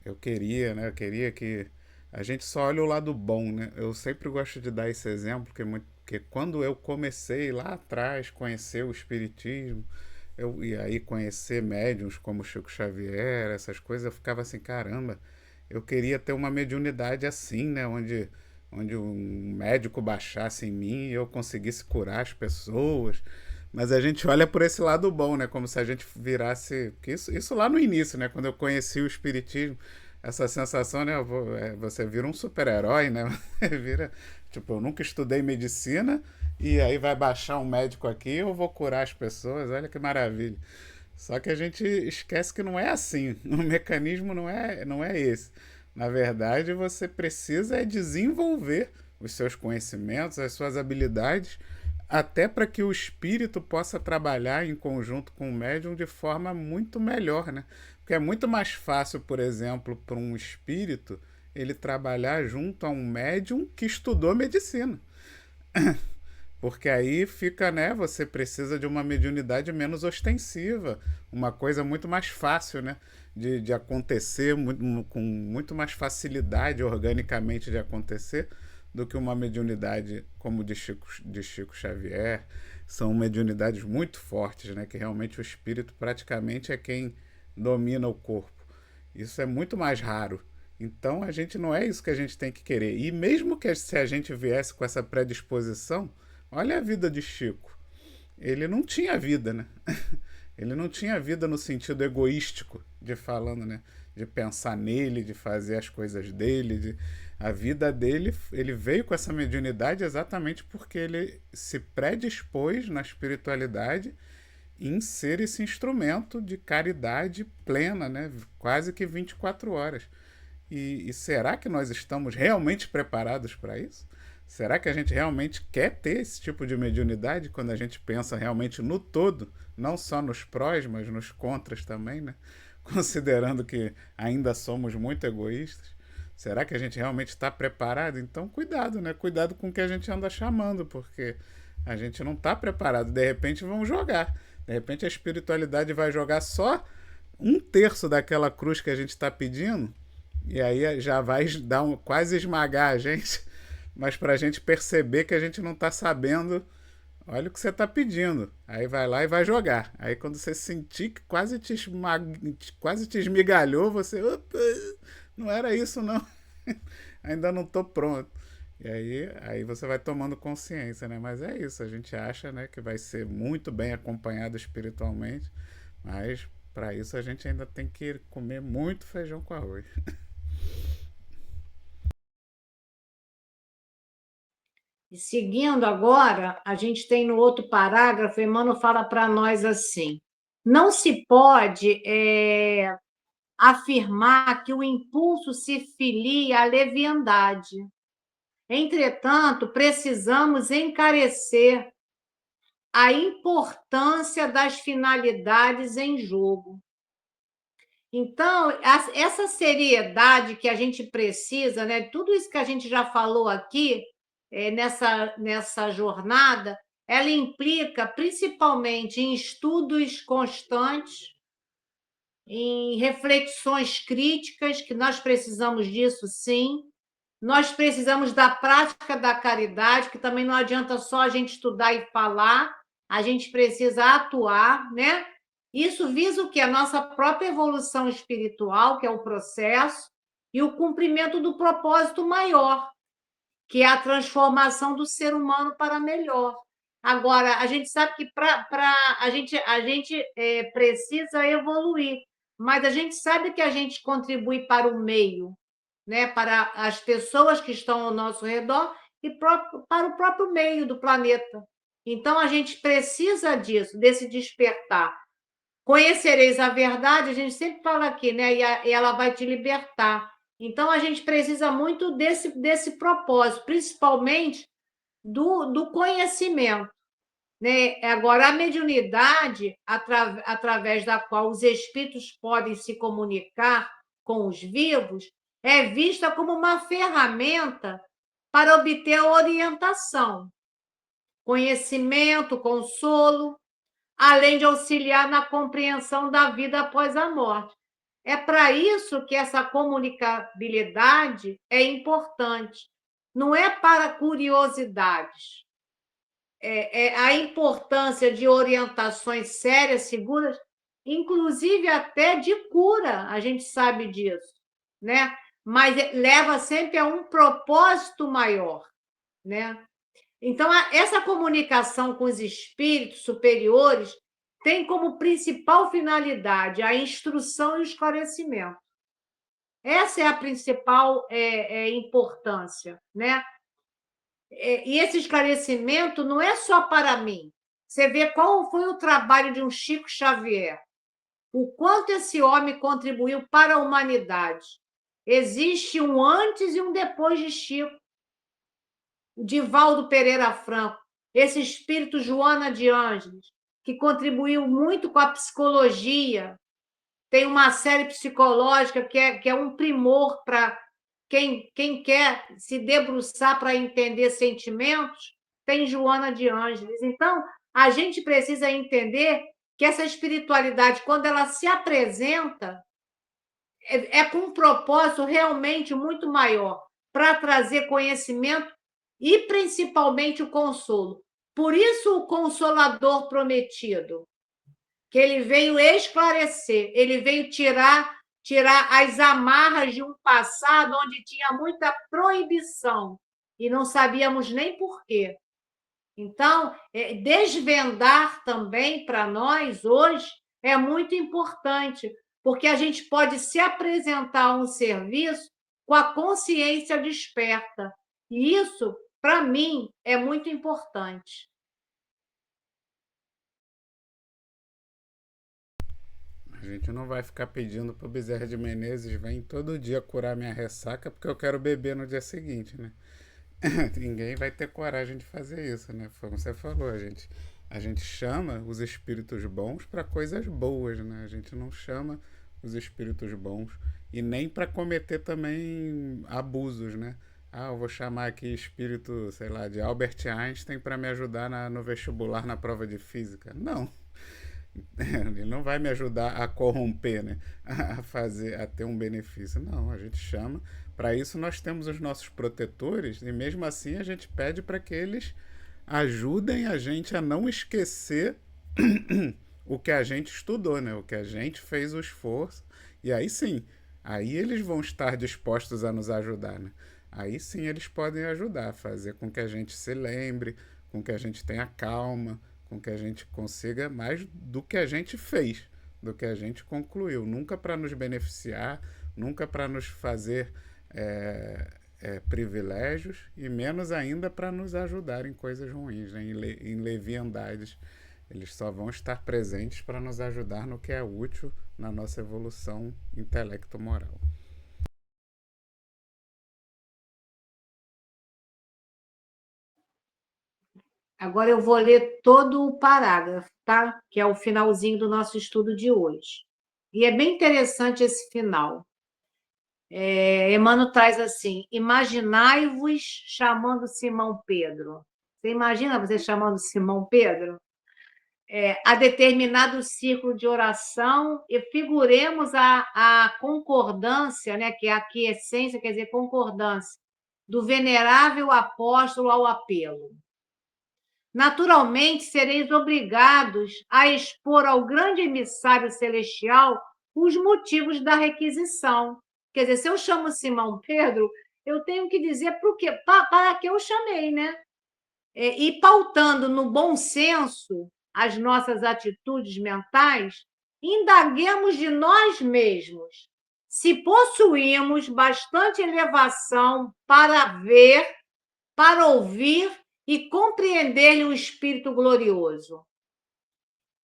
Eu queria, né? Eu queria que. A gente só olha o lado bom, né? Eu sempre gosto de dar esse exemplo, porque quando eu comecei lá atrás, conhecer o Espiritismo, e aí conhecer médiuns como Chico Xavier, essas coisas, eu ficava assim, caramba, eu queria ter uma mediunidade assim, né? Onde um médico baixasse em mim e eu conseguisse curar as pessoas. Mas a gente olha por esse lado bom, né? Como se a gente virasse. Isso lá no início, né? Quando eu conheci o Espiritismo, essa sensação, né? Você vira um super-herói, né? Vira. Tipo, eu nunca estudei medicina e aí vai baixar um médico aqui e eu vou curar as pessoas. Olha que maravilha. Só que a gente esquece que não é assim. O mecanismo não é esse. Na verdade, você precisa desenvolver os seus conhecimentos, as suas habilidades, até para que o espírito possa trabalhar em conjunto com o médium de forma muito melhor, né? Porque é muito mais fácil, por exemplo, para um espírito ele trabalhar junto a um médium que estudou medicina. Porque aí fica, né? Você precisa de uma mediunidade menos ostensiva, uma coisa muito mais fácil, né? De acontecer, com muito mais facilidade organicamente de acontecer, do que uma mediunidade como de Chico Xavier. São mediunidades muito fortes, né? Que realmente o espírito praticamente é quem domina o corpo. Isso é muito mais raro. Então a gente não é isso que a gente tem que querer. E mesmo que se a gente viesse com essa predisposição, olha a vida de Chico. Ele não tinha vida, né? Ele não tinha vida no sentido egoístico de falando, né? De pensar nele, de fazer as coisas dele. A vida dele, ele veio com essa mediunidade exatamente porque ele se predispôs na espiritualidade em ser esse instrumento de caridade plena, né? Quase que 24 horas. E será que nós estamos realmente preparados para isso? Será que a gente realmente quer ter esse tipo de mediunidade quando a gente pensa realmente no todo, não só nos prós, mas nos contras também, né? Considerando que ainda somos muito egoístas. Será que a gente realmente está preparado? Então, cuidado, né? Cuidado com o que a gente anda chamando, porque a gente não está preparado. De repente, vão jogar. De repente, a espiritualidade vai jogar só um terço daquela cruz que a gente está pedindo, e aí já vai dar quase esmagar a gente, mas para a gente perceber que a gente não está sabendo, olha o que você está pedindo. Aí vai lá e vai jogar. Aí quando você sentir que quase te esmigalhou, você, opa, não era isso não, ainda não estou pronto. E aí você vai tomando consciência, né? Mas é isso, a gente acha, né, que vai ser muito bem acompanhado espiritualmente, mas para isso a gente ainda tem que comer muito feijão com arroz. E seguindo agora, a gente tem no outro parágrafo, Emmanuel fala para nós assim: não se pode afirmar que o impulso se filie à leviandade. Entretanto, precisamos encarecer a importância das finalidades em jogo. Então, essa seriedade que a gente precisa, né? Tudo isso que a gente já falou aqui, nessa jornada, ela implica principalmente em estudos constantes, em reflexões críticas, que nós precisamos disso, sim. Nós precisamos da prática da caridade, que também não adianta só a gente estudar e falar, a gente precisa atuar, né? Isso visa o quê? A nossa própria evolução espiritual, que é o processo, e o cumprimento do propósito maior, que é a transformação do ser humano para melhor. Agora, a gente sabe que a gente precisa evoluir, mas a gente sabe que a gente contribui para o meio, né, para as pessoas que estão ao nosso redor e para o próprio meio do planeta. Então, a gente precisa disso, desse despertar. Conhecereis a verdade, a gente sempre fala aqui, né? E ela vai te libertar. Então, a gente precisa muito desse propósito, principalmente do conhecimento, né? Agora, a mediunidade, através da qual os espíritos podem se comunicar com os vivos, é vista como uma ferramenta para obter a orientação, conhecimento, consolo, além de auxiliar na compreensão da vida após a morte. É para isso que essa comunicabilidade é importante. Não é para curiosidades. A importância de orientações sérias, seguras, inclusive até de cura, a gente sabe disso, né? Mas leva sempre a um propósito maior, né? Então, essa comunicação com os espíritos superiores tem como principal finalidade a instrução e o esclarecimento. Essa é a principal importância, né? E esse esclarecimento não é só para mim. Você vê qual foi o trabalho de um Chico Xavier, o quanto esse homem contribuiu para a humanidade. Existe um antes e um depois de Chico. O Divaldo Pereira Franco, esse espírito Joana de Ângeles, que contribuiu muito com a psicologia. Tem uma série psicológica que é um primor para quem quer se debruçar para entender sentimentos, tem Joana de Ângeles. Então, a gente precisa entender que essa espiritualidade, quando ela se apresenta, é com um propósito realmente muito maior, para trazer conhecimento e, principalmente, o consolo. Por isso, o Consolador prometido, que ele veio esclarecer, ele veio tirar as amarras de um passado onde tinha muita proibição e não sabíamos nem por quê. Então, desvendar também para nós hoje é muito importante, porque a gente pode se apresentar a um serviço com a consciência desperta. E isso, para mim, é muito importante. A gente não vai ficar pedindo pro Bezerra de Menezes vem todo dia curar minha ressaca porque eu quero beber no dia seguinte, né? Ninguém vai ter coragem de fazer isso, né? Como você falou, a gente chama os espíritos bons para coisas boas, né? A gente não chama os espíritos bons e nem para cometer também abusos, né? Ah, eu vou chamar aqui espírito, sei lá, de Albert Einstein para me ajudar no vestibular na prova de física. Não, ele não vai me ajudar a corromper, né? A fazer, a ter um benefício. Não, a gente chama. Para isso nós temos os nossos protetores e mesmo assim a gente pede para que eles ajudem a gente a não esquecer o que a gente estudou, né? O que a gente fez o esforço. E aí sim, aí eles vão estar dispostos a nos ajudar, né? Aí sim eles podem ajudar, fazer com que a gente se lembre, com que a gente tenha calma, com que a gente consiga mais do que a gente fez, do que a gente concluiu. Nunca para nos beneficiar, nunca para nos fazer privilégios e menos ainda para nos ajudar em coisas ruins, né? Em leviandades. Eles só vão estar presentes para nos ajudar no que é útil na nossa evolução intelecto-moral. Agora eu vou ler todo o parágrafo, tá? Que é o finalzinho do nosso estudo de hoje. E é bem interessante esse final. Emmanuel traz assim: imaginai-vos chamando Simão Pedro. Você imagina você chamando Simão Pedro? A determinado círculo de oração e figuremos a concordância, né, que é a essência, quer dizer, concordância, do venerável apóstolo ao apelo. Naturalmente, sereis obrigados a expor ao grande emissário celestial os motivos da requisição. Quer dizer, se eu chamo Simão Pedro, eu tenho que dizer para que eu chamei, né? E pautando no bom senso as nossas atitudes mentais, indaguemos de nós mesmos se possuímos bastante elevação para ver, para ouvir e compreender-lhe o Espírito glorioso.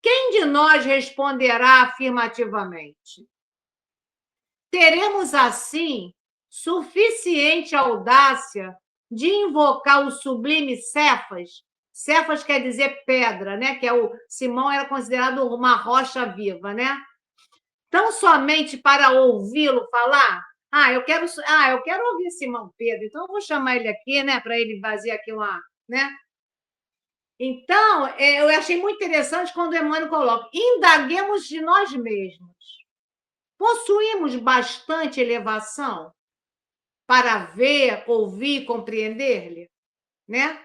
Quem de nós responderá afirmativamente? Teremos, assim, suficiente audácia de invocar o sublime Cefas. Cefas quer dizer pedra, né? Que Simão era considerado uma rocha viva, né? Tão somente para ouvi-lo falar. Eu quero ouvir Simão Pedro, então eu vou chamar ele aqui, né? Para ele fazer aqui né? Então, eu achei muito interessante quando Emmanuel coloca: indaguemos de nós mesmos. Possuímos bastante elevação para ver, ouvir, compreender-lhe, né?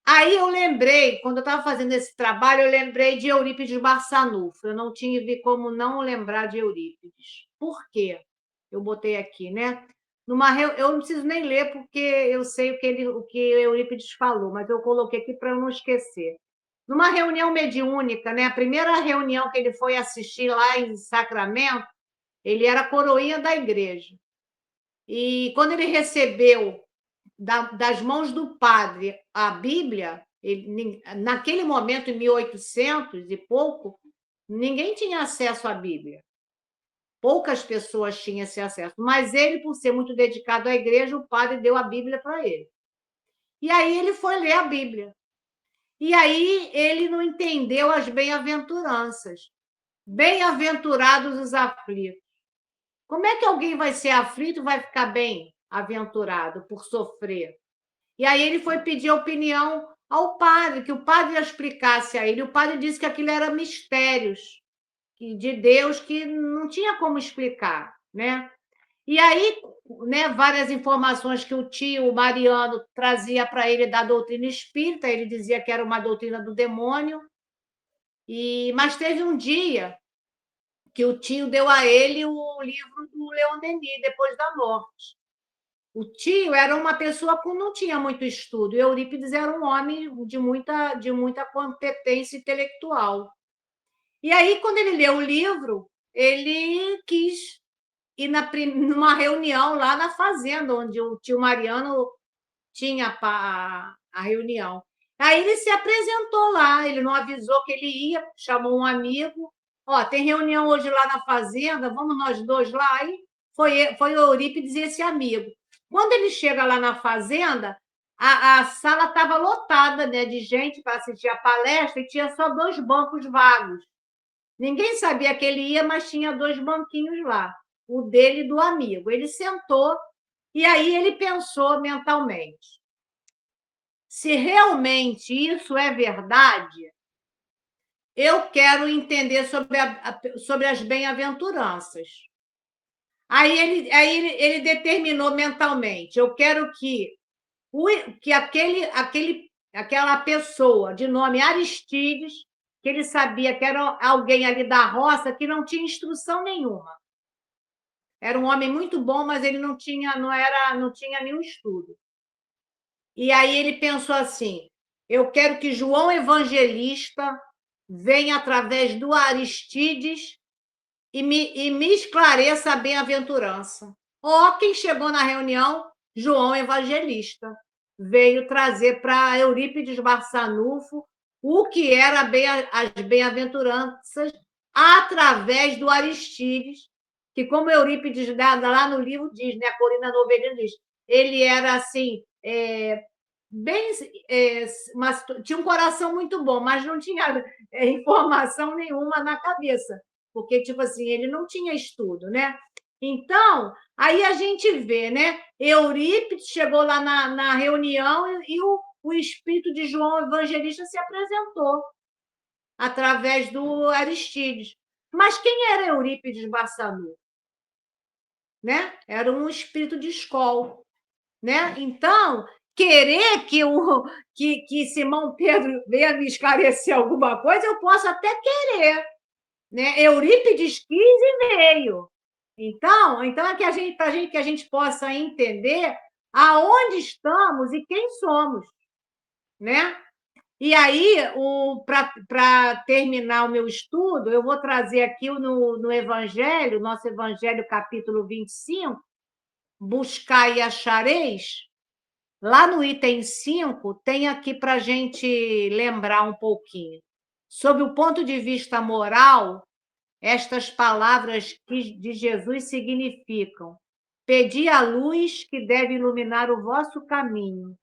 Aí eu lembrei, quando eu estava fazendo esse trabalho, eu lembrei de Eurípides Barçanufo. Eu não tive como não lembrar de Eurípides. Por quê? Eu botei aqui, né? Eu não preciso nem ler, porque eu sei o que Eurípides falou, mas eu coloquei aqui para eu não esquecer. Numa reunião mediúnica, né? A primeira reunião que ele foi assistir lá em Sacramento, ele era coroinha da igreja. E quando ele recebeu das mãos do padre a Bíblia, naquele momento, em 1800 e pouco, ninguém tinha acesso à Bíblia. Poucas pessoas tinham esse acesso. Mas ele, por ser muito dedicado à igreja, o padre deu a Bíblia para ele. E aí ele foi ler a Bíblia. E aí ele não entendeu as bem-aventuranças. Bem-aventurados os aflitos. Como é que alguém vai ser aflito e vai ficar bem-aventurado por sofrer? E aí ele foi pedir opinião ao padre, que o padre explicasse a ele. O padre disse que aquilo era mistérios de Deus que não tinha como explicar, né? E aí, né, várias informações que o tio Mariano trazia para ele da doutrina espírita, ele dizia que era uma doutrina do demônio. Mas teve um dia que o tio deu a ele o livro do Leon Denis, Depois da Morte. O tio era uma pessoa que não tinha muito estudo, e Eurípides era um homem de muita competência intelectual. E aí, quando ele leu o livro, ele quis ir numa reunião lá na fazenda, onde o tio Mariano tinha a reunião. Aí ele se apresentou lá, ele não avisou que ele ia, chamou um amigo. Tem reunião hoje lá na fazenda, vamos nós dois lá? Aí foi o Eurípides e esse amigo. Quando ele chega lá na fazenda, a sala estava lotada, né, de gente para assistir a palestra e tinha só 2 bancos vagos. Ninguém sabia que ele ia, mas tinha 2 banquinhos lá, o dele e do amigo. Ele sentou e aí ele pensou mentalmente: se realmente isso é verdade, eu quero entender sobre as bem-aventuranças. Aí ele determinou mentalmente: eu quero que aquela pessoa de nome Aristides, que ele sabia que era alguém ali da roça que não tinha instrução nenhuma. Era um homem muito bom, mas ele não tinha nenhum estudo. E aí ele pensou assim: eu quero que João Evangelista venha através do Aristides e me esclareça a bem-aventurança. Quem chegou na reunião? João Evangelista. Veio trazer para Eurípides Barçanufo o que era as bem-aventuranças através do Aristides, que, como Eurípides lá no livro diz, né, a Corina Novelina diz, ele era assim, bem, mas tinha um coração muito bom, mas não tinha informação nenhuma na cabeça, porque, tipo assim, ele não tinha estudo, né? Então, aí a gente vê, né? Eurípides chegou lá na reunião e o espírito de João Evangelista se apresentou através do Aristides. Mas quem era Eurípides Barçanufo? Né? Era um espírito de escola, né? Então, querer que Simão Pedro venha me esclarecer alguma coisa, eu posso até querer, né? Eurípides quis e veio. Então é para que a gente possa entender aonde estamos e quem somos, né? E aí, para terminar o meu estudo, eu vou trazer aqui no Evangelho, nosso Evangelho, capítulo 25, buscar e achareis. Lá no item 5, tem aqui para a gente lembrar um pouquinho. Sob o ponto de vista moral, estas palavras de Jesus significam: pedi a luz que deve iluminar o vosso caminho,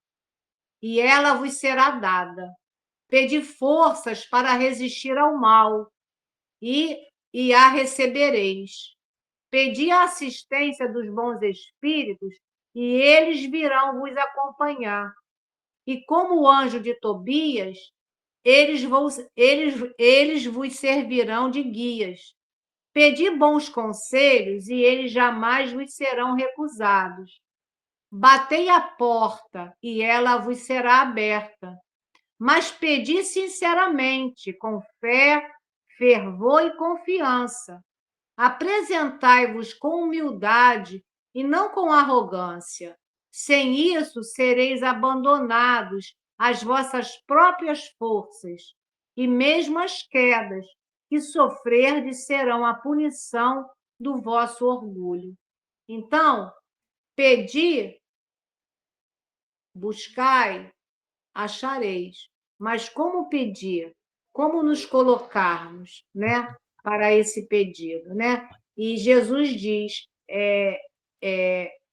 e ela vos será dada. Pedi forças para resistir ao mal, e a recebereis. Pedi a assistência dos bons espíritos, e eles virão vos acompanhar. E como o anjo de Tobias, eles vos servirão de guias. Pedi bons conselhos, e eles jamais vos serão recusados. Batei à porta, e ela vos será aberta. Mas pedi sinceramente, com fé, fervor e confiança. Apresentai-vos com humildade e não com arrogância. Sem isso, sereis abandonados às vossas próprias forças, e mesmo as quedas que sofrerdes serão a punição do vosso orgulho. Então, pedi, buscai, achareis. Mas como pedir? Como nos colocarmos, né, para esse pedido, né? E Jesus diz: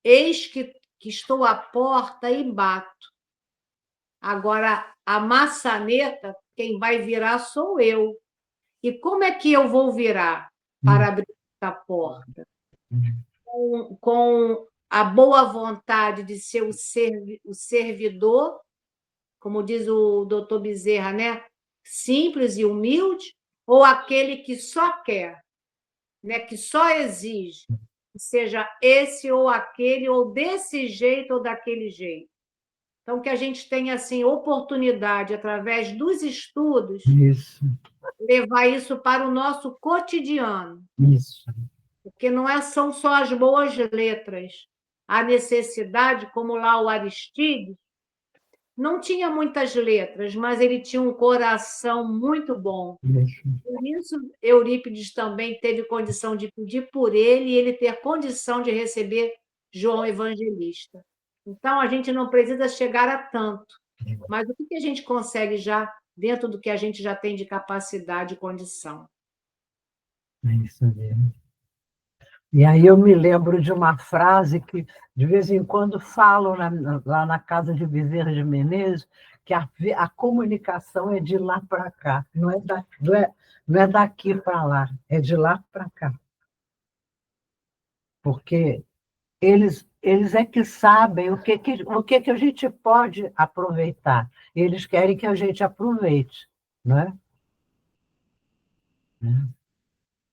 eis que estou à porta e bato. Agora, a maçaneta, quem vai virar sou eu. E como é que eu vou virar para abrir essa porta? Com a boa vontade de ser o servidor, como diz o doutor Bezerra, né? Simples e humilde, ou aquele que só quer, né? Que só exige, seja esse ou aquele, ou desse jeito ou daquele jeito. Então, que a gente tenha assim, oportunidade, através dos estudos, levar isso para o nosso cotidiano. Isso. Porque não são só as boas letras. A necessidade, como lá o Aristides, não tinha muitas letras, mas ele tinha um coração muito bom. Por isso, Eurípides também teve condição de pedir por ele e ele ter condição de receber João Evangelista. Então, a gente não precisa chegar a tanto, mas o que a gente consegue já dentro do que a gente já tem de capacidade e condição? É isso mesmo. E aí eu me lembro de uma frase que, de vez em quando, falam lá na casa de Bezerra de Menezes, que a comunicação é de lá para cá, não é daqui para lá, é de lá para cá. Porque eles é que sabem o que a gente pode aproveitar. Eles querem que a gente aproveite, não é?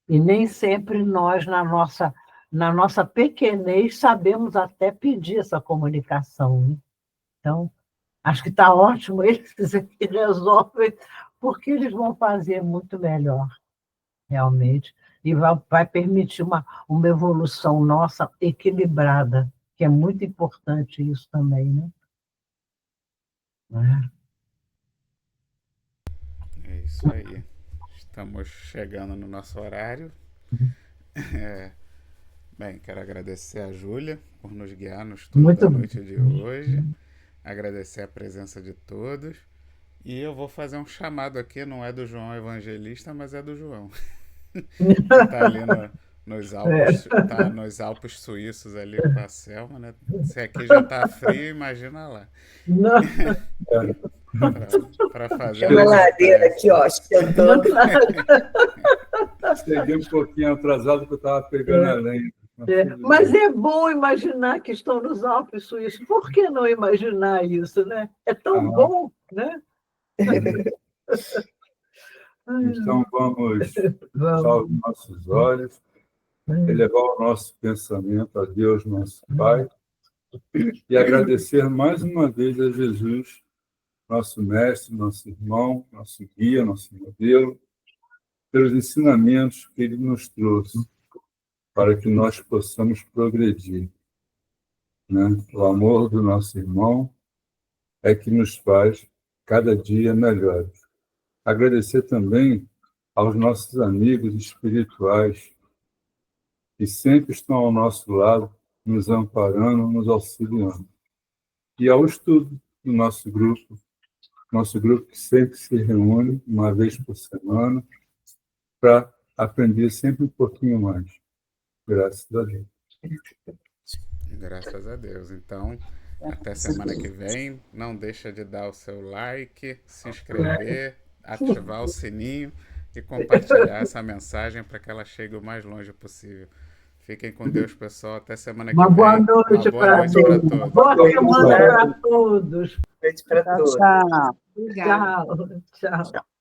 E nem sempre nós, na nossa pequenez, sabemos até pedir essa comunicação, né? Então, acho que está ótimo, eles que resolvem, porque eles vão fazer muito melhor, realmente, e vai permitir uma evolução nossa equilibrada, que é muito importante isso também, né? É isso aí. Estamos chegando no nosso horário. Bem, quero agradecer a Júlia por nos guiar no estudo da Muito noite de hoje. Agradecer a presença de todos. E eu vou fazer um chamado aqui, não é do João Evangelista, mas é do João. Que está ali nos Alpes suíços ali com a Selma, né? Se aqui já está frio, imagina lá. Não, Para fazer Tem uma a nossa ladeira prece. aqui, ó, esquentando. Cheguei um pouquinho atrasado porque eu estava pegando a lenha. mas é bom imaginar que estão nos Alpes suíços. Por que não imaginar isso, né? É tão bom, né? Então vamos fechar Vamos. os nossos olhos, elevar o nosso pensamento a Deus, nosso Pai, e agradecer mais uma vez a Jesus, nosso mestre, nosso irmão, nosso guia, nosso modelo, pelos ensinamentos que ele nos trouxe, para que nós possamos progredir, né? O amor do nosso irmão é que nos faz cada dia melhores. Agradecer também aos nossos amigos espirituais que sempre estão ao nosso lado, nos amparando, nos auxiliando. E ao estudo do nosso grupo que sempre se reúne uma vez por semana para aprender sempre um pouquinho mais. Graças a Deus. Graças a Deus. Então, até semana que vem. Não deixa de dar o seu like, se inscrever, ativar o sininho e compartilhar essa mensagem para que ela chegue o mais longe possível. Fiquem com Deus, pessoal. Até semana que Uma vem. boa noite Uma boa para noite para todos. todos. Boa semana para todos. Beijo para todos. Obrigada. Tchau. Tchau.